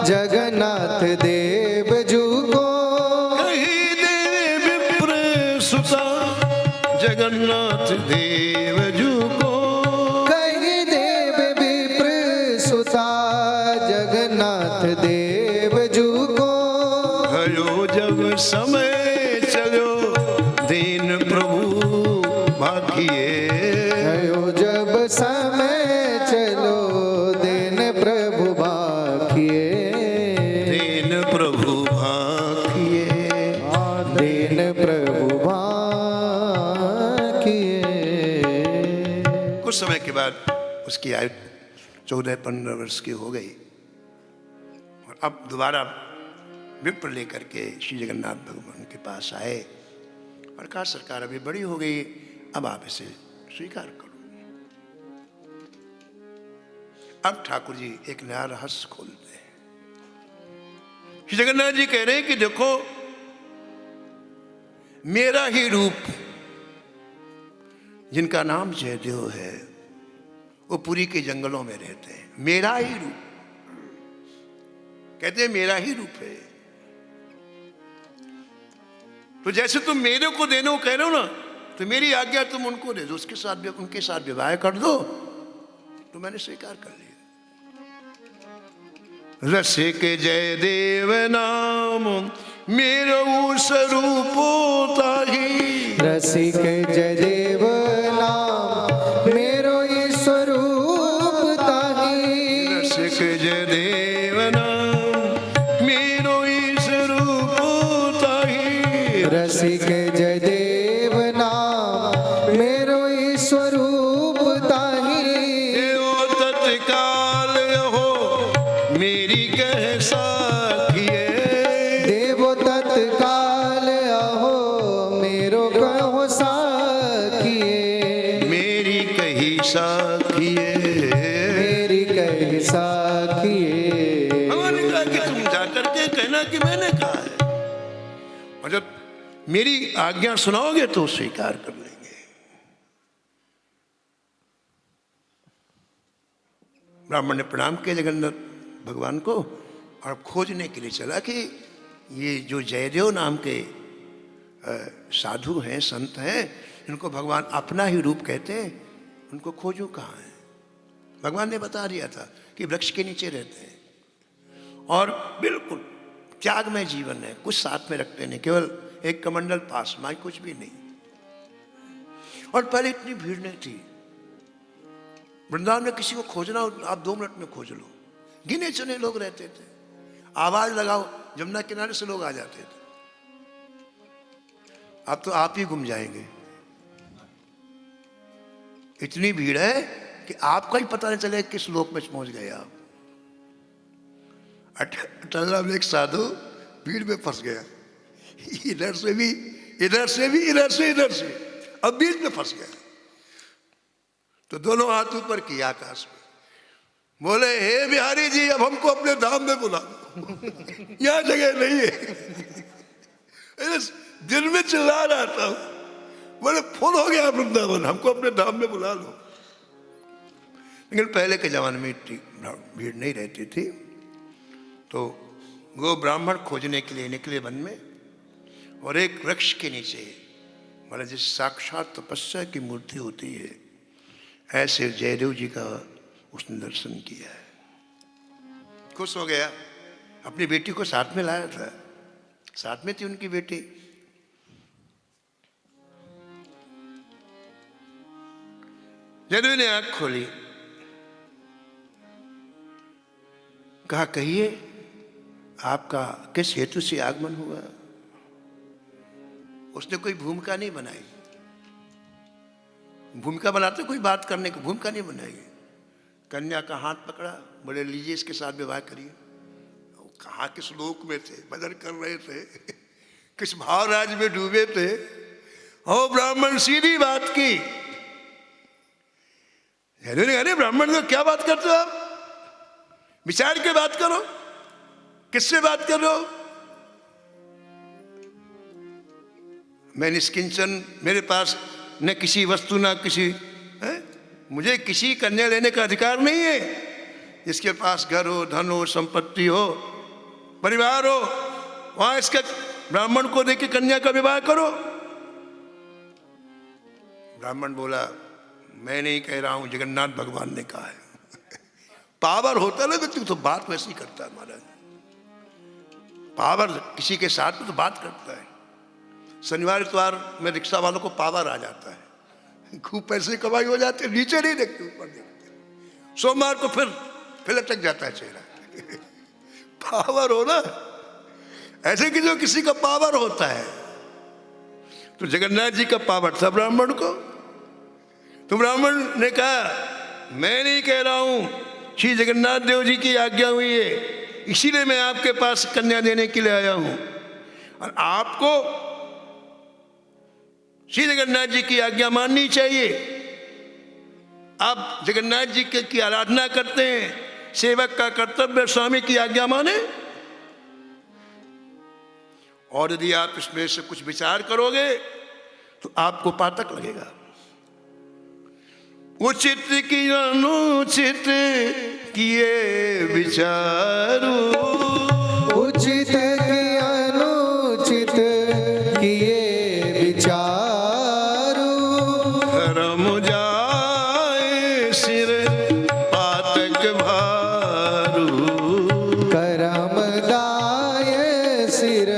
B: जगन्नाथ देव जू को।
A: कही देव विप्र सुता जगन्नाथ देव जू को।
B: कही देव विप्र सुता जगन्नाथ देव जू को।
A: भयो जब समय चलो दीन प्रभु भागिए।
B: भयो जब समय चलो दिन प्रभु भाखिए।
A: दीन प्रभु भागिए।
B: दिन प्रभु भाखिए।
A: कुछ समय के बाद उसकी आयु 14-15 वर्ष की हो गई और अब दोबारा विप्र लेकर के श्री जगन्नाथ भगवान के पास आए और कहा सरकार अभी बड़ी हो गई, अब आप इसे स्वीकार करो। अब ठाकुर जी एक नया रहस्य खोलते हैं। श्री जगन्नाथ जी कह रहे हैं कि देखो मेरा ही रूप, जिनका नाम जयदेव है, वो पुरी के जंगलों में रहते हैं। मेरा ही रूप, कहते हैं मेरा ही रूप है। तो जैसे तुम मेरे को देने को कह रहे हो ना, तो मेरी आज्ञा तुम उनको दे दो, उसके साथ उनके साथ विवाह कर दो। तो मैंने स्वीकार कर लिया। रसिक जय देव नाम मेरो स्वरूप ताही।
B: रसिक जय देव नाम मेरो स्वरूप ताही।
A: रसिक जय देव नाम मेरो स्वरूप ताही।
B: रसिक जय देव नाम मेरो स्वरूप ताही।
A: देवो तत्काल हो मेरी कह साखिए।
B: देवो तत्काल अहो मेरो कहो साखिए।
A: मेरी कही साखिए।
B: मेरी कही साखिए।
A: भगवान ने कहा कि तुम जाकर के कहना कि मैंने कहा है, और जब मेरी आज्ञा सुनाओगे तो स्वीकार कर लेंगे। ब्राह्मण ने प्रणाम किया जगन्नाथ भगवान को और खोजने के लिए चला कि ये जो जयदेव नाम के साधु हैं, संत हैं, इनको भगवान अपना ही रूप कहते हैं, उनको खोजूं कहाँ है। भगवान ने बता दिया था कि वृक्ष के नीचे रहते हैं और बिल्कुल त्यागमय जीवन है, कुछ साथ में रखते नहीं, केवल एक कमंडल पास, माई कुछ भी नहीं। और पहले इतनी भीड़ नहीं थी वृंदावन में, किसी को खोजना हो आप 2 मिनट में खोज लो, गिने चुने लोग रहते थे। आवाज लगाओ जमुना किनारे से लोग आ जाते थे। अब तो आप ही गुम जाएंगे, इतनी भीड़ है कि आपका ही पता नहीं चलेगा किस लोक में पहुंच गए आप। अटल में एक साधु भीड़ में फंस गया, इधर से भी इधर से भी इधर से इधर से, अब बीच में फंस गया। तो दोनों हाथ ऊपर किया आकाश में, बोले हे बिहारी जी अब हमको अपने धाम में बुला दो, यहाँ जगह नहीं है। दिल में चिल्ला रहा था, बोले फुल हो गया वृंदावन, हमको अपने धाम में बुला लो। लेकिन पहले के जमाने में इतनी भीड़ नहीं रहती थी, तो वो ब्राह्मण खोजने के लिए निकले वन में, और एक वृक्ष के नीचे, मतलब जिस साक्षात तपस्या की मूर्ति होती है, ऐसे जयदेव जी का उसने दर्शन किया है। खुश हो गया, अपनी बेटी को साथ में लाया था, साथ में थी उनकी बेटी। जयदेव ने आंख खोली, कहा कहिए आपका किस हेतु से आगमन हुआ। उसने कोई भूमिका नहीं बनाई, भूमिका बनाते कोई बात करने की भूमिका नहीं बनाई। कन्या का हाथ पकड़ा, बोले लीजिए इसके साथ विवाह करिए। कहाँ किस लोक में थे, भजन कर रहे थे, किस भावराज में डूबे थे। ओ ब्राह्मण सीधी बात की। अरे ब्राह्मण को क्या बात करते हो आप, विचार के बात करो, किससे बात कर रहे हो। मैं निष्किंचन, मेरे पास न किसी वस्तु न किसी है? मुझे किसी कन्या लेने का अधिकार नहीं है। जिसके पास घर हो, धन हो, संपत्ति हो, परिवार हो, वहां इसके ब्राह्मण को देके कन्या का विवाह करो। ब्राह्मण बोला मैं नहीं कह रहा हूं, जगन्नाथ भगवान ने कहा है। पावर होता ना तो बात वैसी करता है महाराज। पावर किसी के साथ में तो बात करता है। शनिवार इतवार में रिक्शा वालों को पावर आ जाता है, खूब पैसे कमाई हो जाते, नीचे नहीं देखते, ऊपर देखते। सोमवार को फिर लटक जाता है चेहरा। पावर हो ना, ऐसे कि जो किसी का पावर होता है। तो जगन्नाथ जी का पावर था ब्राह्मण को। तो ब्राह्मण ने कहा मैं नहीं कह रहा हूं, श्री जगन्नाथ देव जी की आज्ञा हुई है, इसीलिए मैं आपके पास कन्या देने के लिए आया हूं। और आपको श्री जगन्नाथ जी की आज्ञा माननी चाहिए। आप जगन्नाथ जी की आराधना करते हैं, सेवक का कर्तव्य स्वामी की आज्ञा माने। और यदि आप इसमें से कुछ विचार करोगे तो आपको पातक लगेगा। उचित की अनुचित किए विचारू,
B: उचित की अनुचित किए विचारू,
A: धर्म जाए सिर पातक भारू,
B: करम दाय सिर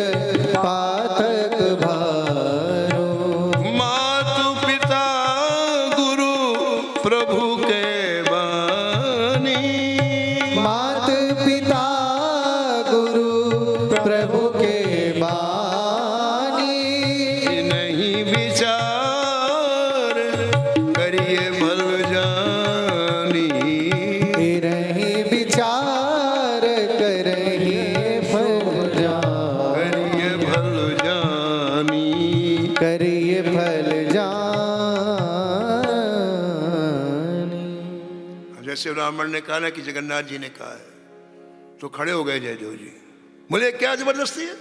B: पातक भारू।
A: मातु पिता गुरु प्रभु के बानी,
B: मात पिता गुरु प्रभु के बानी,
A: नहीं विचार करिए भल जानी,
B: रही विचार करही फल जानी,
A: करिए भल जानी।
B: करिए फल जानी।
A: अब जैसे ब्राह्मण ने कहा ना कि जगन्नाथ जी ने कहा है, तो खड़े हो गए जयदेव जी। बोले क्या जबरदस्ती है,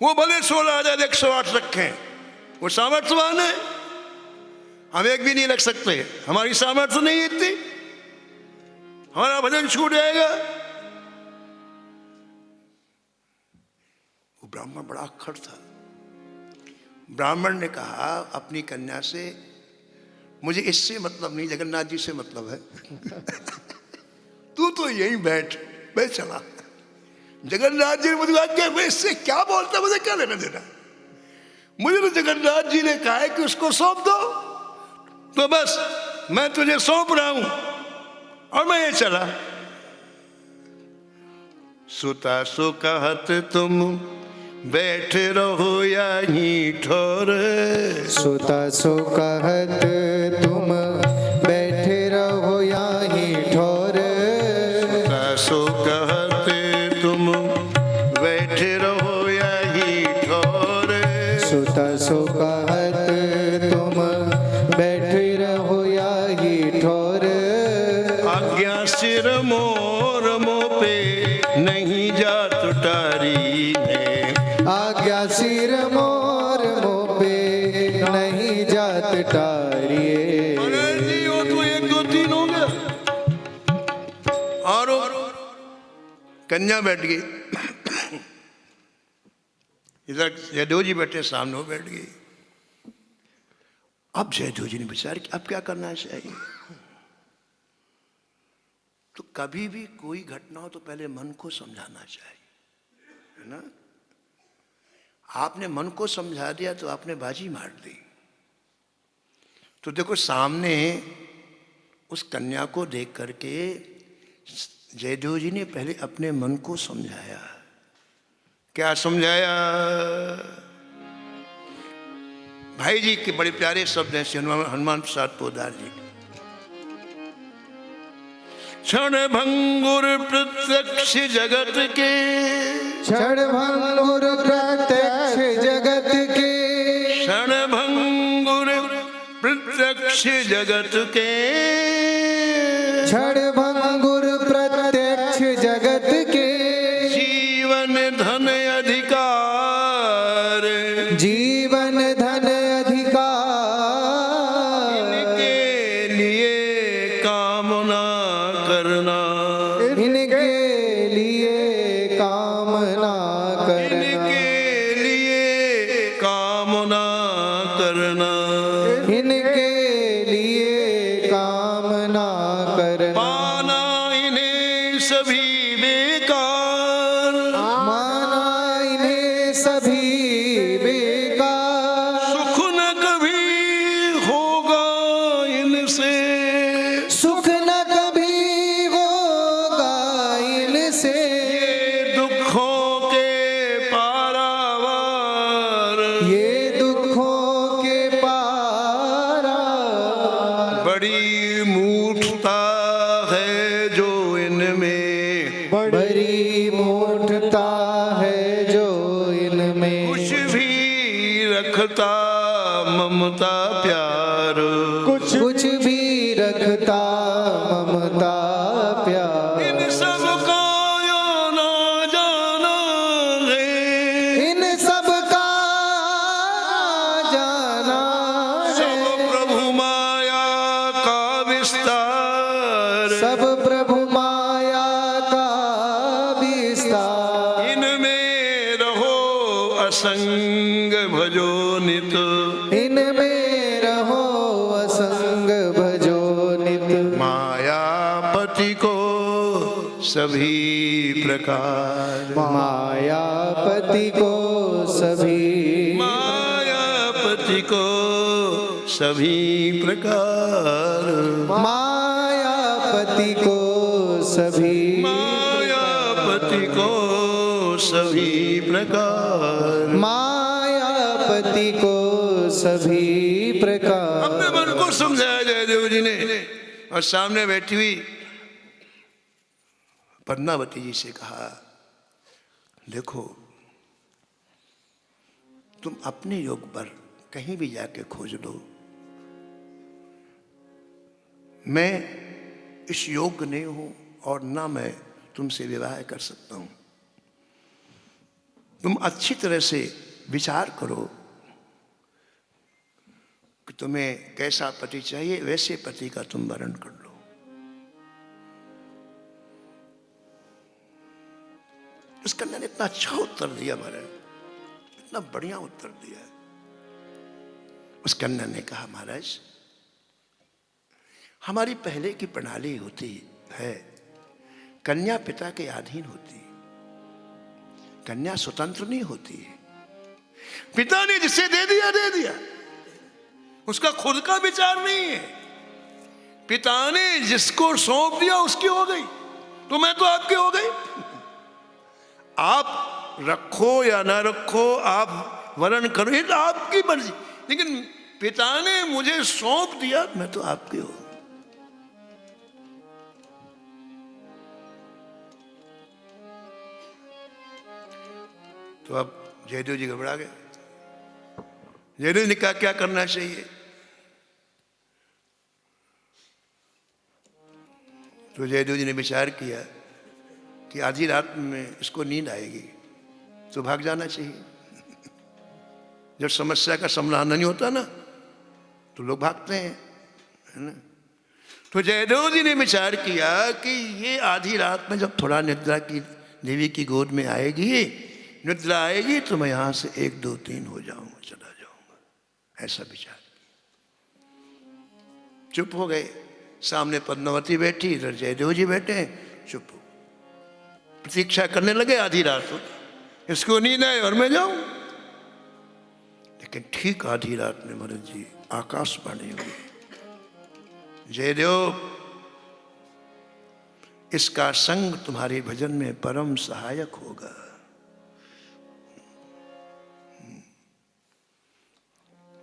A: वो भले 16,108 रखें, वो सामर्थ्यवान है, हम एक भी नहीं रख सकते, हमारी सामर्थ्य नहीं है इतनी, हमारा भजन छूट जाएगा। वो ब्राह्मण बड़ा अक्खड़ था। ब्राह्मण ने कहा अपनी कन्या से मुझे इससे मतलब नहीं, जगन्नाथ जी से मतलब है। तू तो यहीं बैठ, मैं चला। जगन्नाथ जी ने मुझे आज्ञा, मैं इससे क्या बोलता, मुझे क्या लेना देना। मुझे तो जगन्नाथ जी ने कहा है कि उसको सौंप दो, तो बस मैं तुझे सौंप रहा हूं और मैं ये चला। सुता सो कहत तुम बैठ रहो यहीं ठोर,
B: सुता सो कहत तुम बैठे रहो यहीं ठोर,
A: सुता सो कहत तुम बैठे रहो यहीं ठोर,
B: सुता सो कहत तुम बैठे रहो यहीं ठोर,
A: आज्ञा सिर मोर मुँह पे नहीं जा तुटारी ने,
B: आज्ञा सिर मोर मुँह नहीं जात टारिए।
A: अरे जी वो तो 1 2 3 हो गया। और कन्या बैठ गई, इधर जयदेव जी बैठे, सामने वो बैठ गई। अब जयदेव जी ने विचार कि अब क्या करना चाहिए। तो कभी भी कोई घटना हो तो पहले मन को समझाना चाहिए, है ना। आपने मन को समझा दिया तो आपने बाजी मार दी। तो देखो सामने उस कन्या को देख करके जयदेव जी ने पहले अपने मन को समझाया। क्या समझाया? भाई जी के बड़े प्यारे शब्द हैं हनुमान प्रसाद पोदार जी। क्षण भंगुर प्रत्यक्ष जगत के,
B: क्षण भंगुर प्रत्यक्ष जगत के,
A: क्षण भंगुर प्रत्यक्ष जगत के,
B: क्षण भंगुर प्रत्यक्ष जगत के,
A: जीवन धन अधिकार,
B: जीवन धन अधिकार,
A: इनके लिए कामना करना,
B: इनके लिए कामना करना,
A: इनके लिए कामना करना,
B: इनके लिए कामना करना,
A: पाना इन्हें सभी बेकार,
B: माना इन्हें सभी बेकार,
A: सुख न कभी होगा इनसे,
B: सुख न कभी होगा इनसे,
A: दुखों के पारावार,
B: ये दुखों के पारा,
A: बड़ी मूर्खता है जो इनमें,
B: बड़ी मूर्खता है जो इनमें,
A: कुछ भी रखता ममता प्यार,
B: कुछ भी रखता ममता प्यार,
A: इन सब का ना जाना है,
B: इन सब का जाना
A: सब
B: है,
A: प्रभु माया का विस्तार,
B: सब प्रभु माया का विस्तार,
A: इनमें रहो असंग भजो नित,
B: इनमें रहो असंग भजो नित,
A: मायापति को सभी प्रकार,
B: मायापति को सभी,
A: मायापति को सभी प्रकार,
B: मायापति को सभी,
A: मायापति को सभी प्रकार।
B: मायापति को सभी प्रकार।
A: अपने मन को समझाया जयदेव जी ने और सामने बैठी हुई पद्मावती जी से कहा, देखो तुम अपने योग पर कहीं भी जाके खोज लो, मैं इस योग्य नहीं हूं और ना मैं तुमसे विवाह कर सकता हूं। तुम अच्छी तरह से विचार करो कि तुम्हें कैसा पति चाहिए, वैसे पति का तुम वर्ण कर लो। उस कन्या ने इतना अच्छा उत्तर दिया, महाराज इतना बढ़िया उत्तर दिया। उस कन्या ने कहा, महाराज हमारी पहले की प्रणाली होती है, कन्या पिता के अधीन होती, कन्या स्वतंत्र नहीं होती है। पिता ने जिसे दे दिया दे दिया, उसका खुद का विचार नहीं है। पिता ने जिसको सौंप दिया उसकी हो गई, तो मैं तो आपकी हो गई। आप रखो या ना रखो, आप वर्ण करो, ये तो आपकी मर्जी, लेकिन पिता ने मुझे सौंप दिया, मैं तो आपकी हो। तो अब जयदेव जी घबरा गए। जयदेव ने कहा क्या करना चाहिए? तो जयदेव जी ने विचार किया कि आधी रात में इसको नींद आएगी तो भाग जाना चाहिए। जब समस्या का समाधान नहीं होता ना तो लोग भागते हैं, है ना। तो जयदेव जी ने विचार किया कि ये आधी रात में जब थोड़ा निद्रा की देवी की गोद में आएगी, निद्रा आएगी तो मैं यहाँ से 1 2 3 हो जाऊंगा, चला जाऊंगा, ऐसा विचार। चुप हो गए। सामने पद्मावती बैठी, इधर जयदेव जी बैठे हैं, चुप हो, प्रतीक्षा करने लगे। आधी रात हो, इसको नींद आए और मैं जाऊं। लेकिन ठीक आधी रात में महाराज जी आकाशवाणी हुई, जयदेव इसका संग तुम्हारे भजन में परम सहायक होगा।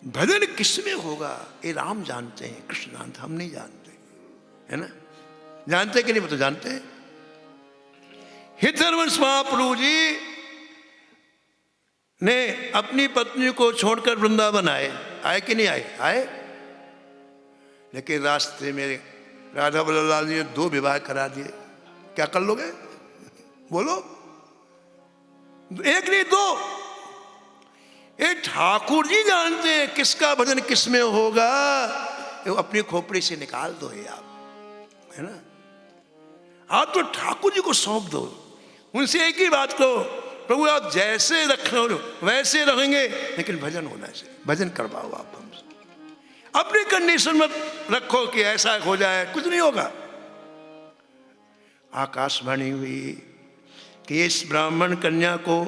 A: भजन किसमें होगा ये राम जानते हैं, कृष्ण जानते, हम नहीं जानते, है ना। जानते कि नहीं, वो तो जानते हैं। हितरवंश महाप्रभु जी ने अपनी पत्नी को छोड़कर वृंदावन आए कि नहीं आए? आए। लेकिन रास्ते में राधा बल्लाल जी ने 2 विवाह करा दिए। क्या कर लोगे? बोलो। 1 नहीं 2। ये ठाकुर जी जानते हैं किसका भजन किस में होगा। ये अपनी खोपड़ी से निकाल दो ये आप, है ना। आप तो ठाकुर जी को सौंप दो, उनसे एक ही बात करो, प्रभु आप जैसे रखो वैसे रहेंगे, लेकिन भजन होना चाहिए, भजन करवाओ आप हमसे। अपनी कंडीशन मत रखो कि ऐसा हो जाए, कुछ नहीं होगा। आकाशवाणी हुई कि इस ब्राह्मण कन्या को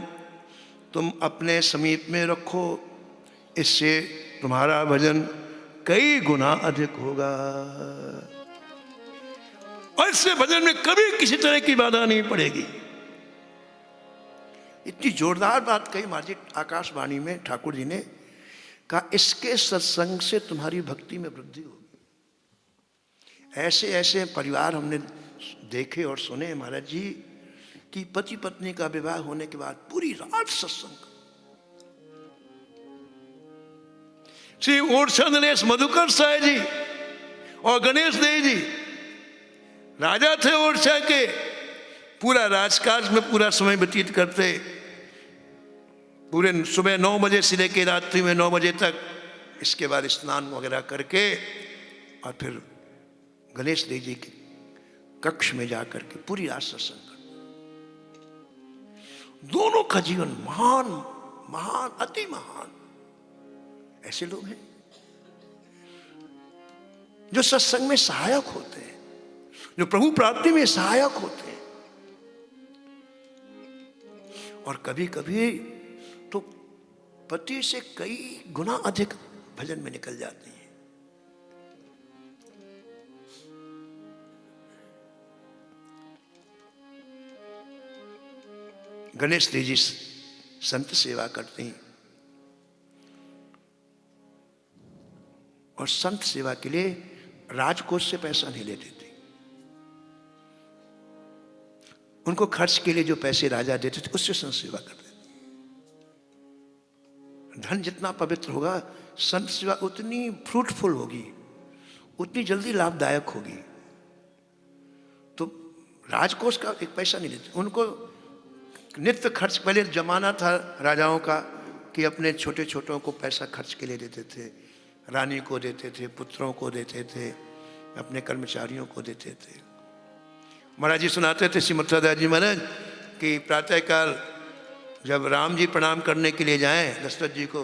A: तुम अपने समीप में रखो, इससे तुम्हारा भजन कई गुना अधिक होगा और इससे भजन में कभी किसी तरह की बाधा नहीं पड़ेगी। इतनी जोरदार बात कही महाराज आकाशवाणी में। ठाकुर जी ने कहा इसके सत्संग से तुम्हारी भक्ति में वृद्धि होगी। ऐसे ऐसे परिवार हमने देखे और सुने महाराज जी कि पति पत्नी का विवाह होने के बाद पूरी रात सत्संग। श्री ओरछा नरेश मधुकर साहब जी और गणेश देव जी राजा थे ओरछा के, पूरा राजकाज में पूरा समय व्यतीत करते। पूरे सुबह 9 बजे से लेकर रात्रि में 9 बजे तक, इसके बाद स्नान वगैरह करके और फिर गणेश देव जी के कक्ष में जाकर के पूरी रात सत्संग। दोनों का जीवन महान महान अति महान। ऐसे लोग हैं जो सत्संग में सहायक होते हैं, जो प्रभु प्राप्ति में सहायक होते हैं। और कभी कभी तो पति से कई गुना अधिक भजन में निकल जाती हैं। गणेश देव जी संत सेवा करते हैं और संत सेवा के लिए राजकोष से पैसा नहीं लेते थे। उनको खर्च के लिए जो पैसे राजा देते थे उससे संत सेवा करते थे। धन जितना पवित्र होगा, संत सेवा उतनी फ्रूटफुल होगी, उतनी जल्दी लाभदायक होगी। तो राजकोष का एक पैसा नहीं लेते। उनको नित्य खर्च, पहले जमाना था राजाओं का कि अपने छोटे छोटों को पैसा खर्च के लिए देते थे। रानी को देते थे, पुत्रों को देते थे, अपने कर्मचारियों को देते थे। महाराज जी सुनाते थे श्री मथुरादास जी महाराज कि प्रातःकाल जब राम जी प्रणाम करने के लिए जाएं दशरथ जी को,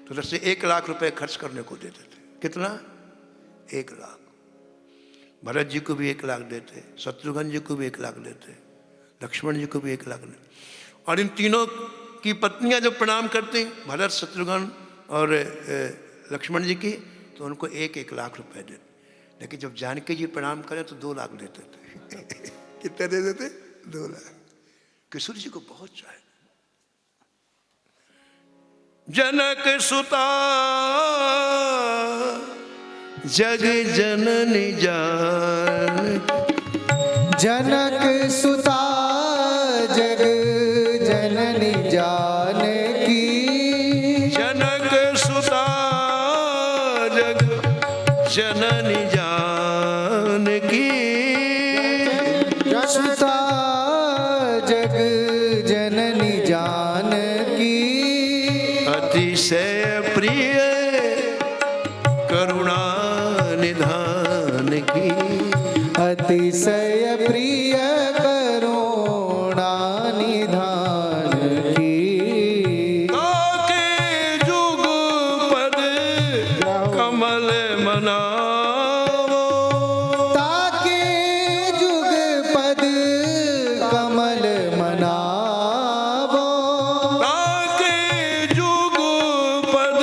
A: तो दस से 1 लाख रुपए खर्च करने को देते थे। कितना? 1 लाख। भरत जी को भी 1 लाख देते, शत्रुघ्न जी को भी 1 लाख देते, लक्ष्मण जी को भी 1 लाख देते। और इन तीनों की पत्नियां जब प्रणाम करती, भरत, शत्रुघ्न और लक्ष्मण जी की, तो उनको 1-1 लाख रुपए देते। लेकिन जब जानकी जी प्रणाम करें तो 2 लाख देते थे। कितने दे देते? 2 लाख। किशोर जी को बहुत चाहे। जनक सुता जग जननी जान,
B: जनक सुता जग जननी जान की,
A: जनक सुता जग जननी जान की,
B: सुता जग जननी जान की,
A: अतिशय प्रिय करुणा निधान की।
B: अतिशय प्रिय करुणा निधान की।
A: ताके जुग पद कमल मनावो।
B: ताके जुग पद कमल मनावो।
A: ताके जुग पद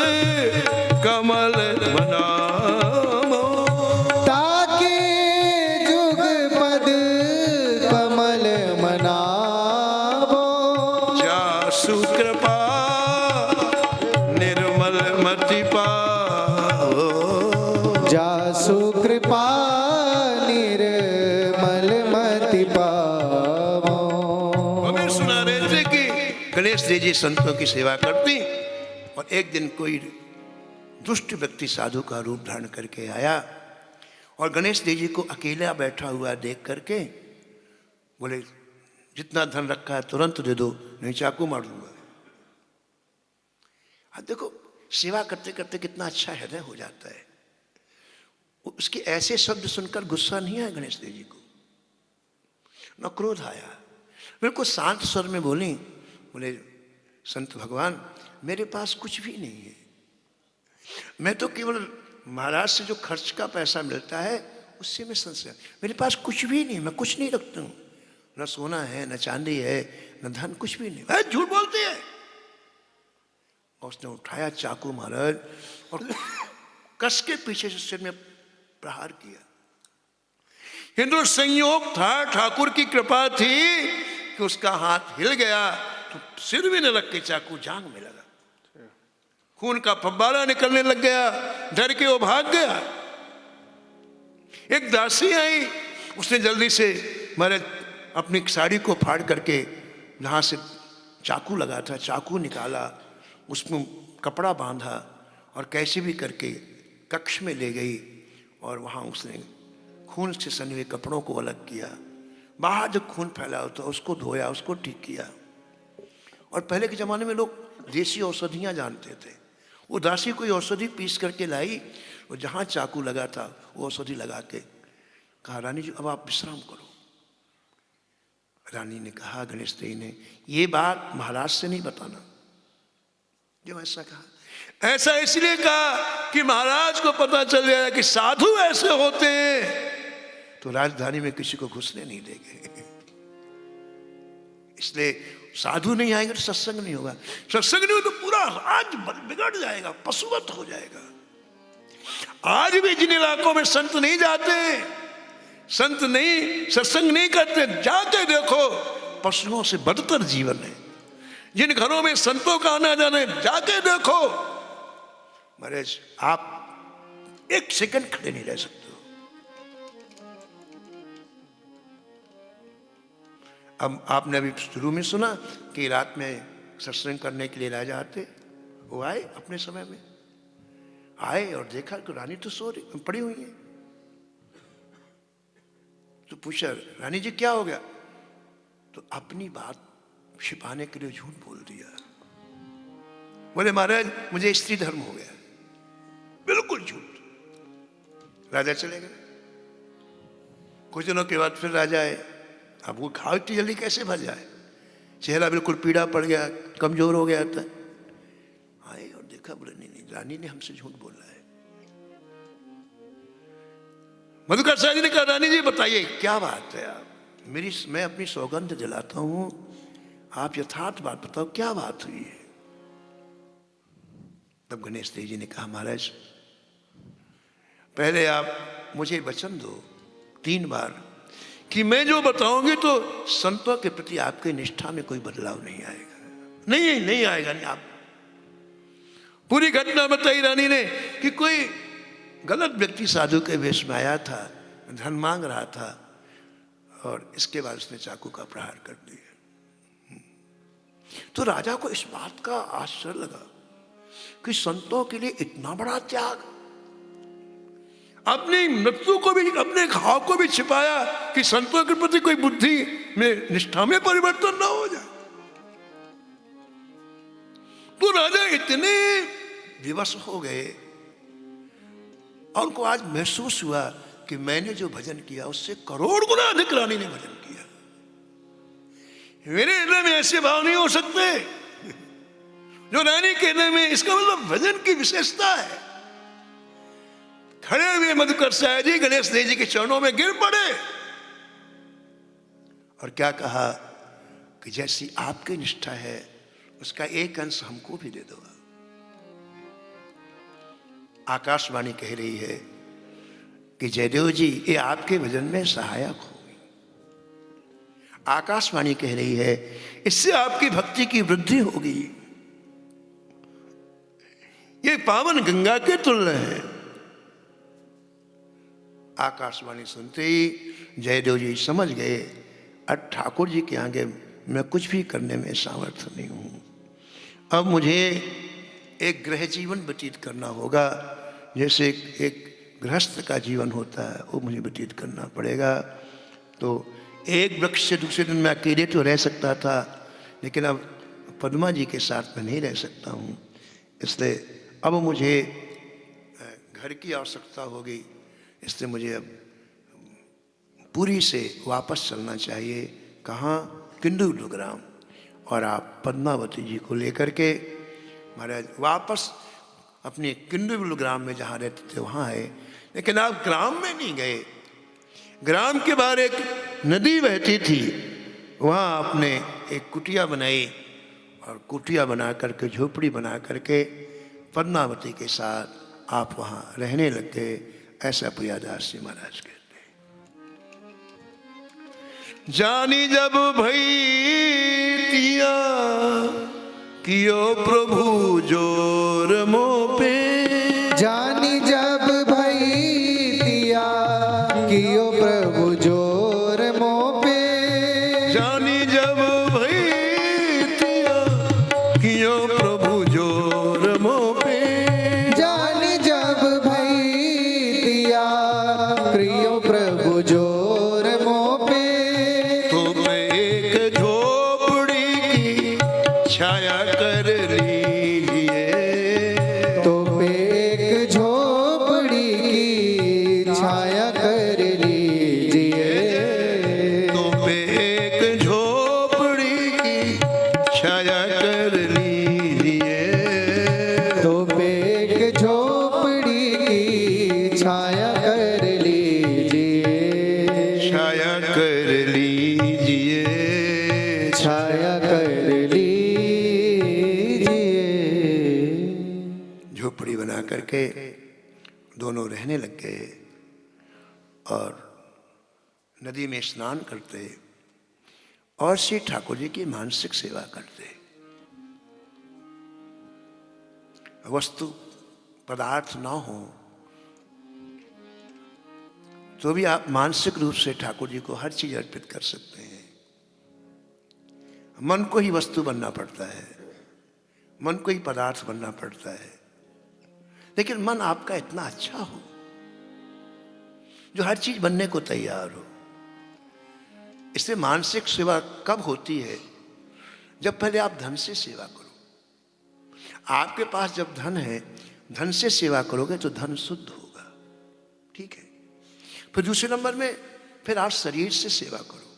A: कमल मनावो।
B: ताके जुग पद कमल मनावो।
A: जासु कृपा निर्मल मति पावो।
B: जासु कृपा निर्मल मति पावो।
A: हमें सुना रहे थे कि गणेश जी संतों की सेवा करती और एक दिन कोई दुष्ट व्यक्ति साधु का रूप धारण करके आया और गणेश जी को अकेला बैठा हुआ देख करके बोले, जितना धन रखा है तुरंत दे दो, नहीं चाकू मार दूंगा। अब देखो सेवा करते करते कितना अच्छा हृदय हो जाता है। उसके ऐसे शब्द सुनकर गुस्सा नहीं आया गणेश जी को, न क्रोध आया। बिल्कुल शांत स्वर में बोली, बोले संत भगवान मेरे पास कुछ भी नहीं है, मैं तो केवल महाराज से जो खर्च का पैसा मिलता है उससे मैं संशय, मेरे पास कुछ भी नहीं, मैं कुछ नहीं रखता हूँ, न सोना है न चांदी है न धन, कुछ भी नहीं। भाई झूठ बोलते हैं। और उसने उठाया चाकू महाराज और कस के पीछे से सिर में प्रहार किया। हिंदू संयोग था, ठाकुर की कृपा थी कि उसका हाथ हिल गया तो सिर में न रख के चाकू जांग में लगा। खून का फव्वारा निकलने लग गया, डर के वो भाग गया। एक दासी आई, उसने जल्दी से महाराज अपनी साड़ी को फाड़ करके जहाँ से चाकू लगा था चाकू निकाला, उसमें कपड़ा बांधा और कैसे भी करके कक्ष में ले गई और वहाँ उसने खून से सने हुए कपड़ों को अलग किया। बाहर जो खून फैला होता उसको धोया, उसको ठीक किया। और पहले के ज़माने में लोग देसी औषधियाँ जानते थे। वो दासी कोई औषधि पीस करके लाई और जहाँ चाकू लगा था वो औषधि लगा के कहा, रानी जी अब आप विश्राम करो। रानी ने कहा, गणेश जी ने, ये बात महाराज से नहीं बताना। क्यों ऐसा कहा? ऐसा इसलिए कहा कि महाराज को पता चल जाएगा कि साधु ऐसे होते हैं तो राजधानी में किसी को घुसने नहीं देंगे। इसलिए साधु नहीं आएंगे तो सत्संग नहीं होगा। सत्संग नहीं हो तो पूरा आज बिगड़ जाएगा, पशुवत हो जाएगा। आज भी जिन इलाकों में संत नहीं जाते, संत नहीं सत्संग नहीं करते, जाके देखो पशुओं से बदतर जीवन है। जिन घरों में संतों का आना जाना है, जाके देखो महाराज आप एक सेकंड खड़े नहीं रह सकते हो। अब आपने अभी शुरू में सुना कि रात में सत्संग करने के लिए राजा आते, वो आए अपने समय में आए और देखा कि रानी तो सो रही पड़ी हुई है। तो पूछा, रानी जी क्या हो गया? तो अपनी बात छिपाने के लिए झूठ बोल दिया। बोले महाराज मुझे स्त्री धर्म हो गया। बिल्कुल झूठ। राजा चले गए। कुछ दिनों के बाद फिर राजा आए। अब वो खाओ इतनी जल्दी कैसे भर जाए? चेहरा बिल्कुल पीड़ा पड़ गया, कमजोर हो गया था। आए और देखा, बोले नहीं रानी ने हमसे झूठ बोला है। मधुकर साहब जी ने कहा, रानी जी बताइए क्या बात है? आप मैं अपनी सौगंध दिलाता हूं, आप यथार्थ बात बताओ, क्या बात हुई है? तब गणेश देव जी ने कहा, महाराज पहले आप मुझे वचन दो 3 बार कि मैं जो बताऊंगी तो संतों के प्रति आपकी निष्ठा में कोई बदलाव नहीं आएगा। नहीं आएगा। नहीं। आप पूरी घटना बताई रानी ने कि कोई गलत व्यक्ति साधु के वेश में आया था, धन मांग रहा था और इसके बाद उसने चाकू का प्रहार कर दिया। तो राजा को इस बात का आश्चर्य लगा कि संतों के लिए इतना बड़ा त्याग, अपनी मृत्यु को भी, अपने घाव को भी छिपाया कि संतों के प्रति कोई बुद्धि में, निष्ठा में परिवर्तन ना हो जाए। तो राजा इतने विवश हो गए और उनको आज महसूस हुआ कि मैंने जो भजन किया उससे करोड़ गुना अधिक रानी ने भजन किया। मेरे हृदय में ऐसे भाव नहीं हो सकते जो रानी के हृदय में। इसका मतलब भजन की विशेषता है। खड़े हुए मधुकर साहब जी गणेश देव जी के चरणों में गिर पड़े और क्या कहा कि जैसी आपकी निष्ठा है उसका एक अंश हमको भी दे दो। आकाशवाणी कह रही है कि जयदेव जी ये आपके भजन में सहायक होगी। आकाशवाणी कह रही है इससे आपकी भक्ति की वृद्धि होगी। ये पावन गंगा के तुल्य है। आकाशवाणी सुनते ही जयदेव जी समझ गए अब ठाकुर जी के आगे मैं कुछ भी करने में सामर्थ्य नहीं हूं। अब मुझे एक गृह जीवन व्यतीत करना होगा, जैसे एक गृहस्थ का जीवन होता है वो मुझे व्यतीत करना पड़ेगा। तो एक वृक्ष से दूसरे दिन मैं अकेले तो रह सकता था, लेकिन अब पद्मा जी के साथ में नहीं रह सकता हूँ। इसलिए अब मुझे घर की आवश्यकता होगी। इसलिए मुझे अब पुरी से वापस चलना चाहिए। कहाँ? किंदुल ग्राम। और आप पद्मावती जी को लेकर के महाराज वापस अपने किंदुल ग्राम में जहाँ रहते थे वहाँ आए। लेकिन आप ग्राम में नहीं गए। ग्राम के बाहर एक नदी बहती थी, वहाँ आपने एक कुटिया बनाई और कुटिया बना करके झोपड़ी बना करके पद्मावती के साथ आप वहाँ रहने लग गए। ऐसा प्रियादास जी महाराज कहते हैं। जानी जब भई तिया कियो प्रभु जोर मो पे,
B: जानी जब भई दिया कियो प्रभु जोर मो पे,
A: जानी जब भई तिया कियो प्रभु जोर मो पे,
B: जानी जब भई दिया कियो प्रभु जोर मो पे,
A: तो मैं एक झोपड़ी की छाया कर लीजिए,
B: तो एक झोपड़ी की छाया कर लीजिए,
A: तो एक झोपड़ी की छाया कर लीजिए,
B: तो एक झोपड़ी की छाया कर लीजिए,
A: छाया कर लीजिए,
B: छाया कर लीजिए।
A: झोपड़ी बना करके दोनों रहने लग गए और नदी में स्नान करते और श्री ठाकुर जी की मानसिक सेवा करते। वस्तु पदार्थ ना हो तो भी आप मानसिक रूप से ठाकुर जी को हर चीज अर्पित कर सकते हैं। मन को ही वस्तु बनना पड़ता है, मन को ही पदार्थ बनना पड़ता है। लेकिन मन आपका इतना अच्छा हो जो हर चीज बनने को तैयार हो। इसलिए मानसिक सेवा कब होती है? जब पहले आप धन से सेवा करो। आपके पास जब धन है, धन से सेवा करोगे तो धन शुद्ध होगा, ठीक है। फिर दूसरे नंबर में फिर आप शरीर से सेवा करो।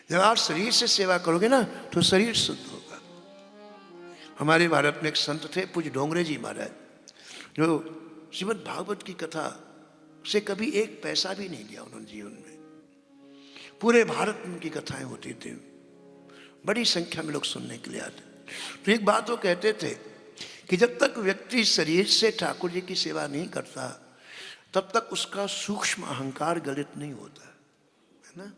A: जब आप शरीर से सेवा करोगे ना तो शरीर शुद्ध होगा। हमारे भारत में एक संत थे पूज्य डोंगरे जी महाराज, जो श्रीमद् भागवत की कथा से कभी एक पैसा भी नहीं लिया उन्होंने जीवन में। पूरे भारत में उनकी कथाएं होती थी, बड़ी संख्या में लोग सुनने के लिए आते। तो एक बात वो कहते थे कि जब तक व्यक्ति शरीर से ठाकुर जी की सेवा नहीं करता तब तक उसका सूक्ष्म अहंकार गलित नहीं होता है ना।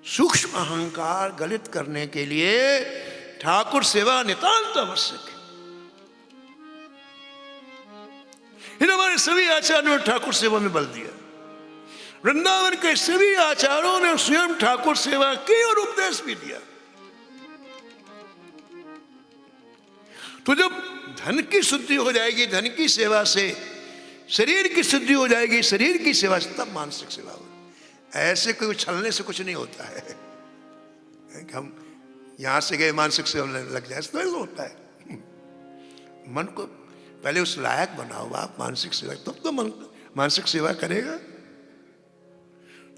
A: सूक्ष्म अहंकार गलित करने के लिए ठाकुर सेवा नितांत आवश्यक है। इन हमारे सभी आचार्यों ने ठाकुर सेवा में बल दिया। वृंदावन के सभी आचार्यों ने स्वयं ठाकुर सेवा की और उपदेश भी दिया। तो जब धन की शुद्धि हो जाएगी, धन की सेवा से शरीर की शुद्धि हो जाएगी, शरीर की सेवा से तब मानसिक सेवा हो। ऐसे कोई उछलने से कुछ नहीं होता है कि हम यहां से गए मानसिक सेवा लग जाए, तो होता है। मन को पहले उस लायक बनाओ आप मानसिक सेवा, तब तो मानसिक सेवा करेगा।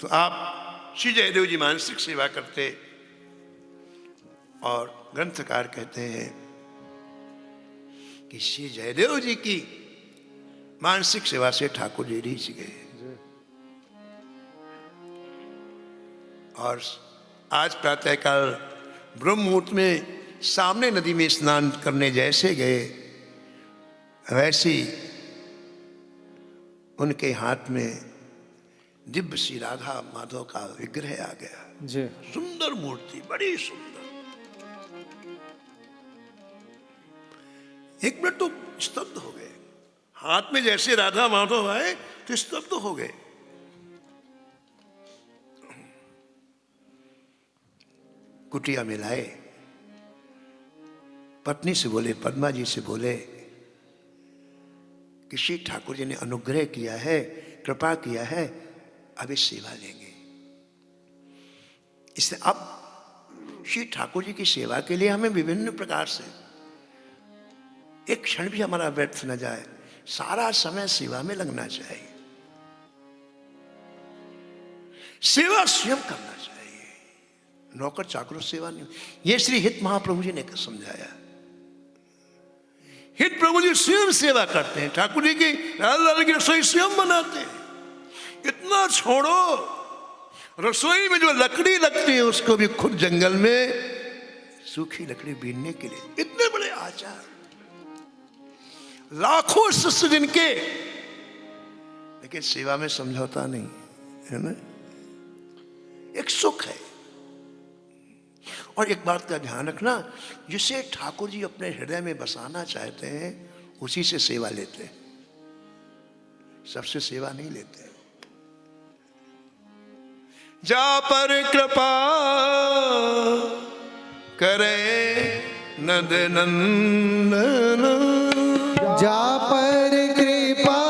A: तो आप श्री जयदेव जी मानसिक सेवा करते, और ग्रंथकार कहते हैं कि श्री जयदेव जी की मानसिक सेवा से ठाकुर जी रीझ गए। और आज प्रातःकाल ब्रह्म मुहूर्त में सामने नदी में स्नान करने जैसे गए, वैसी उनके हाथ में दिव्य श्री राधा माधव का विग्रह आ गया।
B: जी
A: सुंदर मूर्ति, बड़ी सुंदर। एक मिनट तो स्तब्ध हो गए, हाथ में जैसे राधा माधव आए तो स्तब्ध हो गए। कुटिया में लाए, पत्नी से बोले, पद्मा जी से बोले कि श्री ठाकुर जी ने अनुग्रह किया है, कृपा किया है, अब इस सेवा लेंगे। इसलिए अब श्री ठाकुर जी की सेवा के लिए हमें विभिन्न प्रकार से एक क्षण भी हमारा व्यर्थ न जाए, सारा समय सेवा में लगना चाहिए। सेवा स्वयं करना चाहिए, नौकर चाकरों सेवा नहीं। ये श्री हित महाप्रभु जी ने समझाया। हित प्रभु जी स्वयं सेवा करते हैं, ठाकुर जी की लाल की रसोई स्वयं बनाते हैं। इतना छोड़ो, रसोई में जो लकड़ी लगती है उसको भी खुद जंगल में सूखी लकड़ी बीनने के लिए, इतने बड़े आचार, लाखों शिष्य जिनके, लेकिन सेवा में समझौता नहीं है ना। एक सुख है। और एक बात का ध्यान रखना, जिसे ठाकुर जी अपने हृदय में बसाना चाहते हैं उसी से सेवा लेते हैं, सबसे सेवा नहीं लेते। जा पर कृपा करे नंद नंदन,
B: जा पर कृपा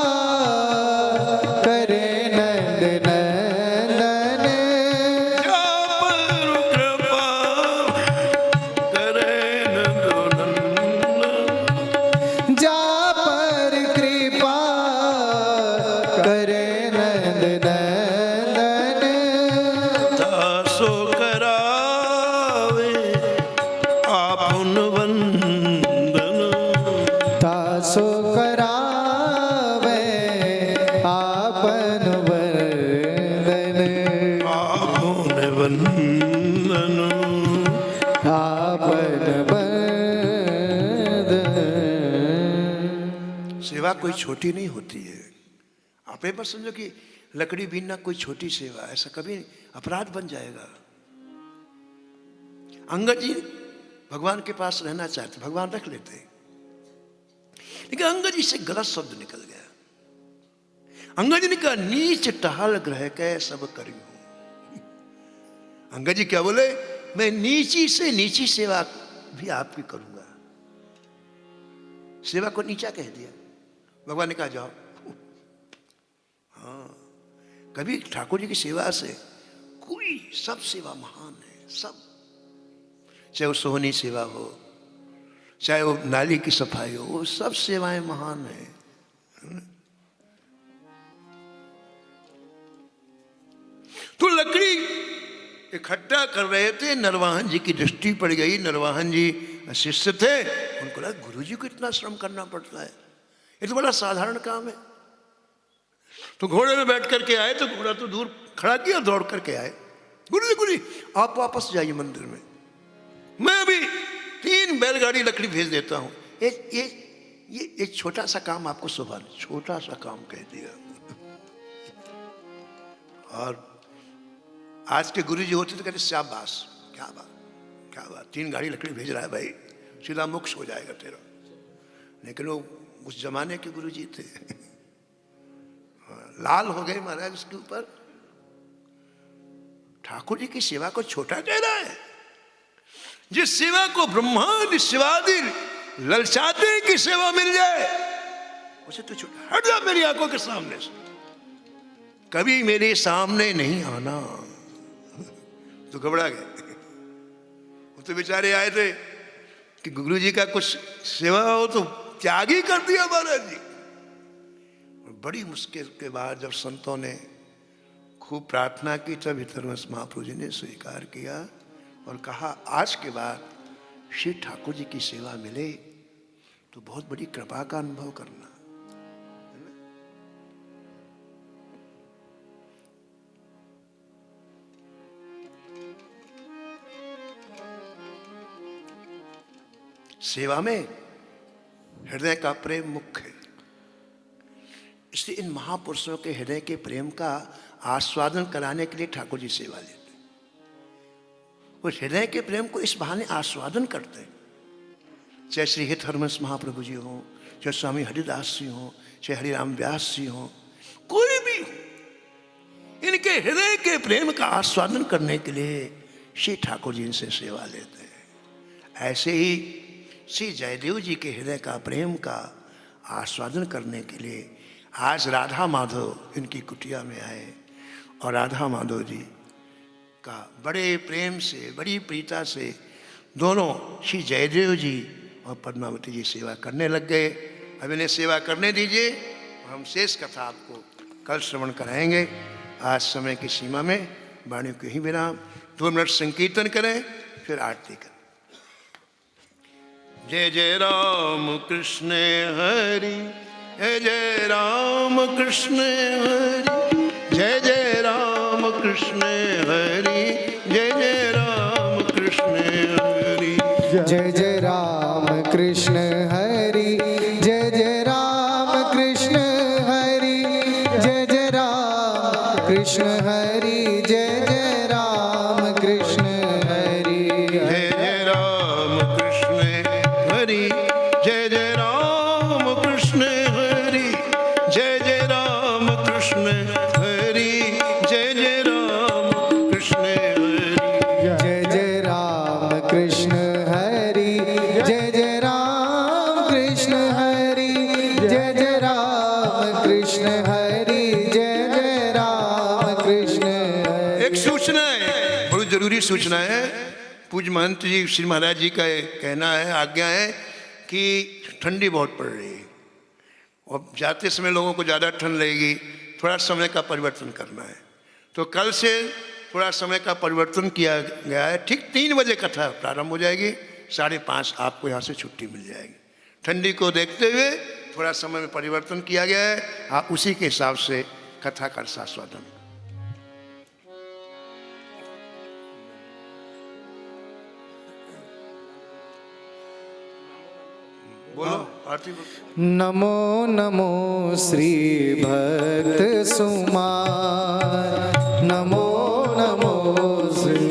B: करे नंद नंदन,
A: जा पर कृपा करे नंद नंदन,
B: जा पर कृपा करे नंद नंदन,
A: दासो करावे आपुन वंदन,
B: दासो करावे आपन वंदन,
A: आपुन वंदन।
B: आपन वंदन।
A: सेवा कोई छोटी नहीं होती है। आप एक बार समझो कि लकड़ी बीनना कोई छोटी सेवा, ऐसा कभी अपराध बन जाएगा। अंगद जी भगवान के पास रहना चाहते, भगवान रख लेते, लेकिन अंगद जी से गलत शब्द निकल गया। अंगद जी ने कहा, नीच टहल ग्रह के सब करियो। अंगद जी क्या बोले, मैं नीची से नीची सेवा भी आपकी करूंगा। सेवा को नीचा कह दिया। भगवान ने कहा जाओ। हाँ, कभी ठाकुर जी की सेवा से कोई, सब सेवा महान है, सब, चाहे वो सोहनी सेवा हो, चाहे वो नाली की सफाई हो, वो सब सेवाएं महान है। तो लकड़ी इकट्ठा कर रहे थे, नरवाहन जी की दृष्टि पड़ गई। नरवाहन जी शिष्य थे, उनको लगा गुरु जी को इतना श्रम करना पड़ता है, ये तो बड़ा साधारण काम है। तो घोड़े में बैठ करके आए, तो घोड़ा तो दूर खड़ा किया, दौड़ करके आए, गुरु जी आप वापस जाइए मंदिर में, मैं अभी 3 बैलगाड़ी लकड़ी भेज देता हूं। ये एक छोटा सा काम आपको शोभा, छोटा सा काम कह दिया। और आज के गुरु जी होते तो कहते शाबाश, क्या बात, क्या बात, 3 गाड़ी लकड़ी भेज रहा है भाई, सीधा मोक्ष हो जाएगा तेरा। लेकिन वो उस जमाने के गुरु जी थे। लाल हो गए महाराज उसके ऊपर। ठाकुर जी की सेवा को छोटा कह रहा है। जिस सेवा को ब्रह्मादि शिवादि ललचाते हैं कि सेवा मिल जाए, उसे तो छोटा, हट जा मेरी आंखों के सामने से, कभी मेरे सामने नहीं आना। तो घबरा गए। वो तो बेचारे आए थे कि गुरु जी का कुछ सेवा हो तो त्यागी कर दिया महाराज जी। बड़ी मुश्किल के बाद जब संतों ने खूब प्रार्थना की तब धर्मस महाप्रभु जी ने स्वीकार किया और कहा आज के बाद श्री ठाकुर जी की सेवा मिले तो बहुत बड़ी कृपा का अनुभव करना। सेवा में हृदय का प्रेम मुख्य है, इसलिए इन महापुरुषों के हृदय के प्रेम का आस्वादन कराने के लिए ठाकुर जी सेवा लेते हैं। उस हृदय के प्रेम को इस बहाने आस्वादन करते हैं, चाहे श्री हित हरमंस महाप्रभु जी हों, चाहे स्वामी हरिदास जी हों, चाहे हरिराम व्यास जी हों, कोई भी हो, इनके हृदय के प्रेम का आस्वादन करने के लिए श्री ठाकुर जी इनसे सेवा लेते हैं। ऐसे ही श्री जयदेव जी के हृदय का प्रेम का आस्वादन करने के लिए आज राधा माधव इनकी कुटिया में आए और राधा माधव जी का बड़े प्रेम से बड़ी प्रीता से दोनों श्री जयदेव जी और पद्मावती जी सेवा करने लग गए। अब इन्हें सेवा करने दीजिए और हम शेष कथा आपको कल श्रवण कराएंगे। आज समय की सीमा में वाणी को ही विराम, 2 मिनट संकीर्तन करें फिर आरती करें। जय जय राम कृष्ण हरि, जय जय राम कृष्ण हरि, जय जय राम कृष्ण हरि, जय जय राम कृष्ण हरि,
B: जय जय राम कृष्ण हरि, जय जय राम कृष्ण हरि, जय जय राम कृष्ण हरि, जय जय राम कृष्ण हरि,
A: जय जय राम कृष्ण हरि, जय जय राम कृष्ण हरि, जय जय राम कृष्ण हरि, जय जय राम कृष्ण हरि,
B: जय जय राम कृष्ण हरि, जय जय राम कृष्ण हरि, जय जय राम कृष्ण हरि, जय जय राम कृष्ण हरि।
A: एक सूचना है, बड़ी जरूरी सूचना है। पूज्य महंत जी श्री महाराज जी का कहना है, आज्ञा है कि ठंडी बहुत पड़ रही है और जाते समय लोगों को ज़्यादा ठंड लगेगी, थोड़ा समय का परिवर्तन करना है। तो कल से थोड़ा समय का परिवर्तन किया गया है। ठीक 3 बजे कथा प्रारंभ हो जाएगी, 5:30 आपको यहाँ से छुट्टी मिल जाएगी। ठंडी को देखते हुए थोड़ा समय में परिवर्तन किया गया है, आप उसी के हिसाब से कथा का आस्वादन। बोलो आरती बोलो।
B: नमो नमो श्री भक्त सुमार, नमो नमो श्री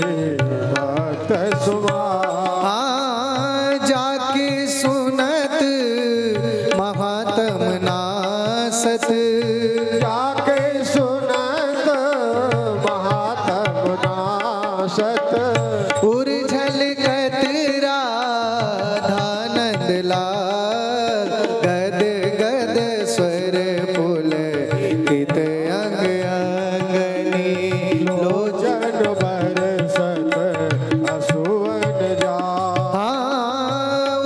B: भक्त सुमार, जाके सुनत महात्म नासत, जाके सुनत महात्म नासत, उर्झल कतरा धानंद लाल, गद गद स्वर पुलकित अंग अंगनी, लोचन बरसत असुवन जा,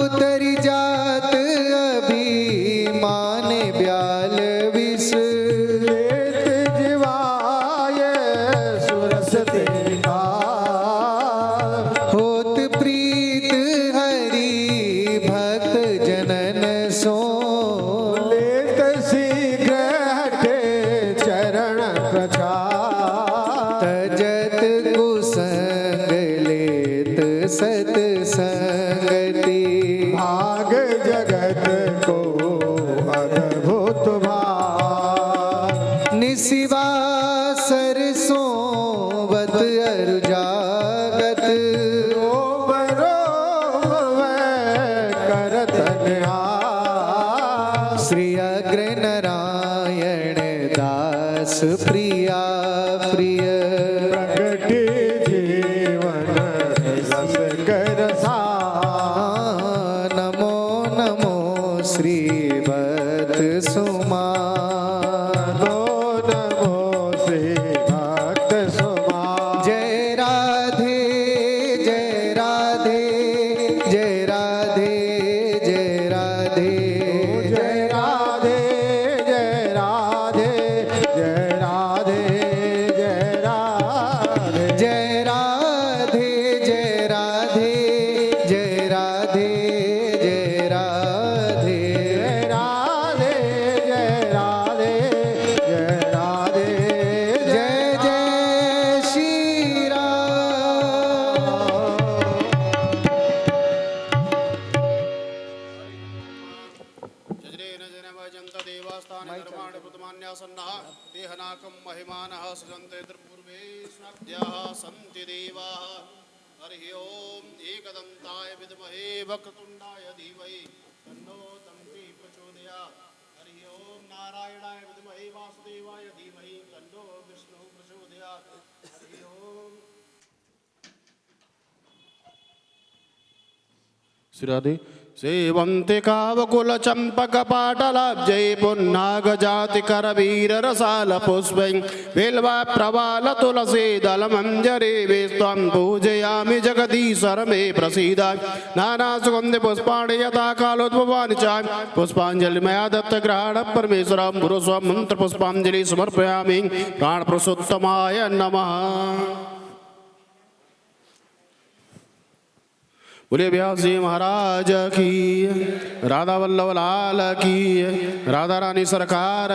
B: उतरी जात अभिमान ब्याल विष, लेत जीवाय सुरस तेरा, होत प्रीत हरि भक्त जनन सो, लेत शीघ्र हटे चरण प्रचार, तजत कुसंग लेत सतसंगति, भाग जगत को अद्भुत भाग, निशिवा सरसों बत अरु जागत, रोम रोम वै करत न्याय, श्री अग्र नारायण दास प्रिया प्रिय, प्रगटे जीवन रस कर सा, नमो नमो श्री भक्त सुमार, नमो नमो श्री भक्त सुमार, जय राधे जय राधे जय राधे जय राधे।
C: जनवजन्त देवास्तानि धर्माणि प्रथमान्यासन्नः देहनाकं महिमानः सृजन्ते त्रिपूर्वे स्नग्ध्याः सन्ति देवाः हरिः ओम् एकदन्ताय विद्महे वक्रतुण्डाय धीमहि तन्नो दन्ती प्रचोदयात् हरिः ओम् नारायणाय विद्महे वासुदेवाय धीमहि तन्नो विष्णुः प्रचोदयात् हरिः ओम्। श्रीराधे सेवन्ते कावकुल चंपक पाटलाब्जै पुन्नाग जाति करवीर रसाल पुष्पै बिल्वा प्रवाल तुलसी दल मंजरे वेस्त्वं पूजयामि जगदीश्वर मे प्रसीद नाना सुगंध पुष्पाणि यथा कालोद्भवानि च पुष्पांजलि मया दत्त ग्रहण परमेश्वरं गुरु स्व मंत्र पुष्पांजलि समर्पयामि प्राण पुरुषोत्तमाय नमः। बोलिए व्यास जी महाराज की, राधा वल्लभ लाल की, राधा रानी सरकार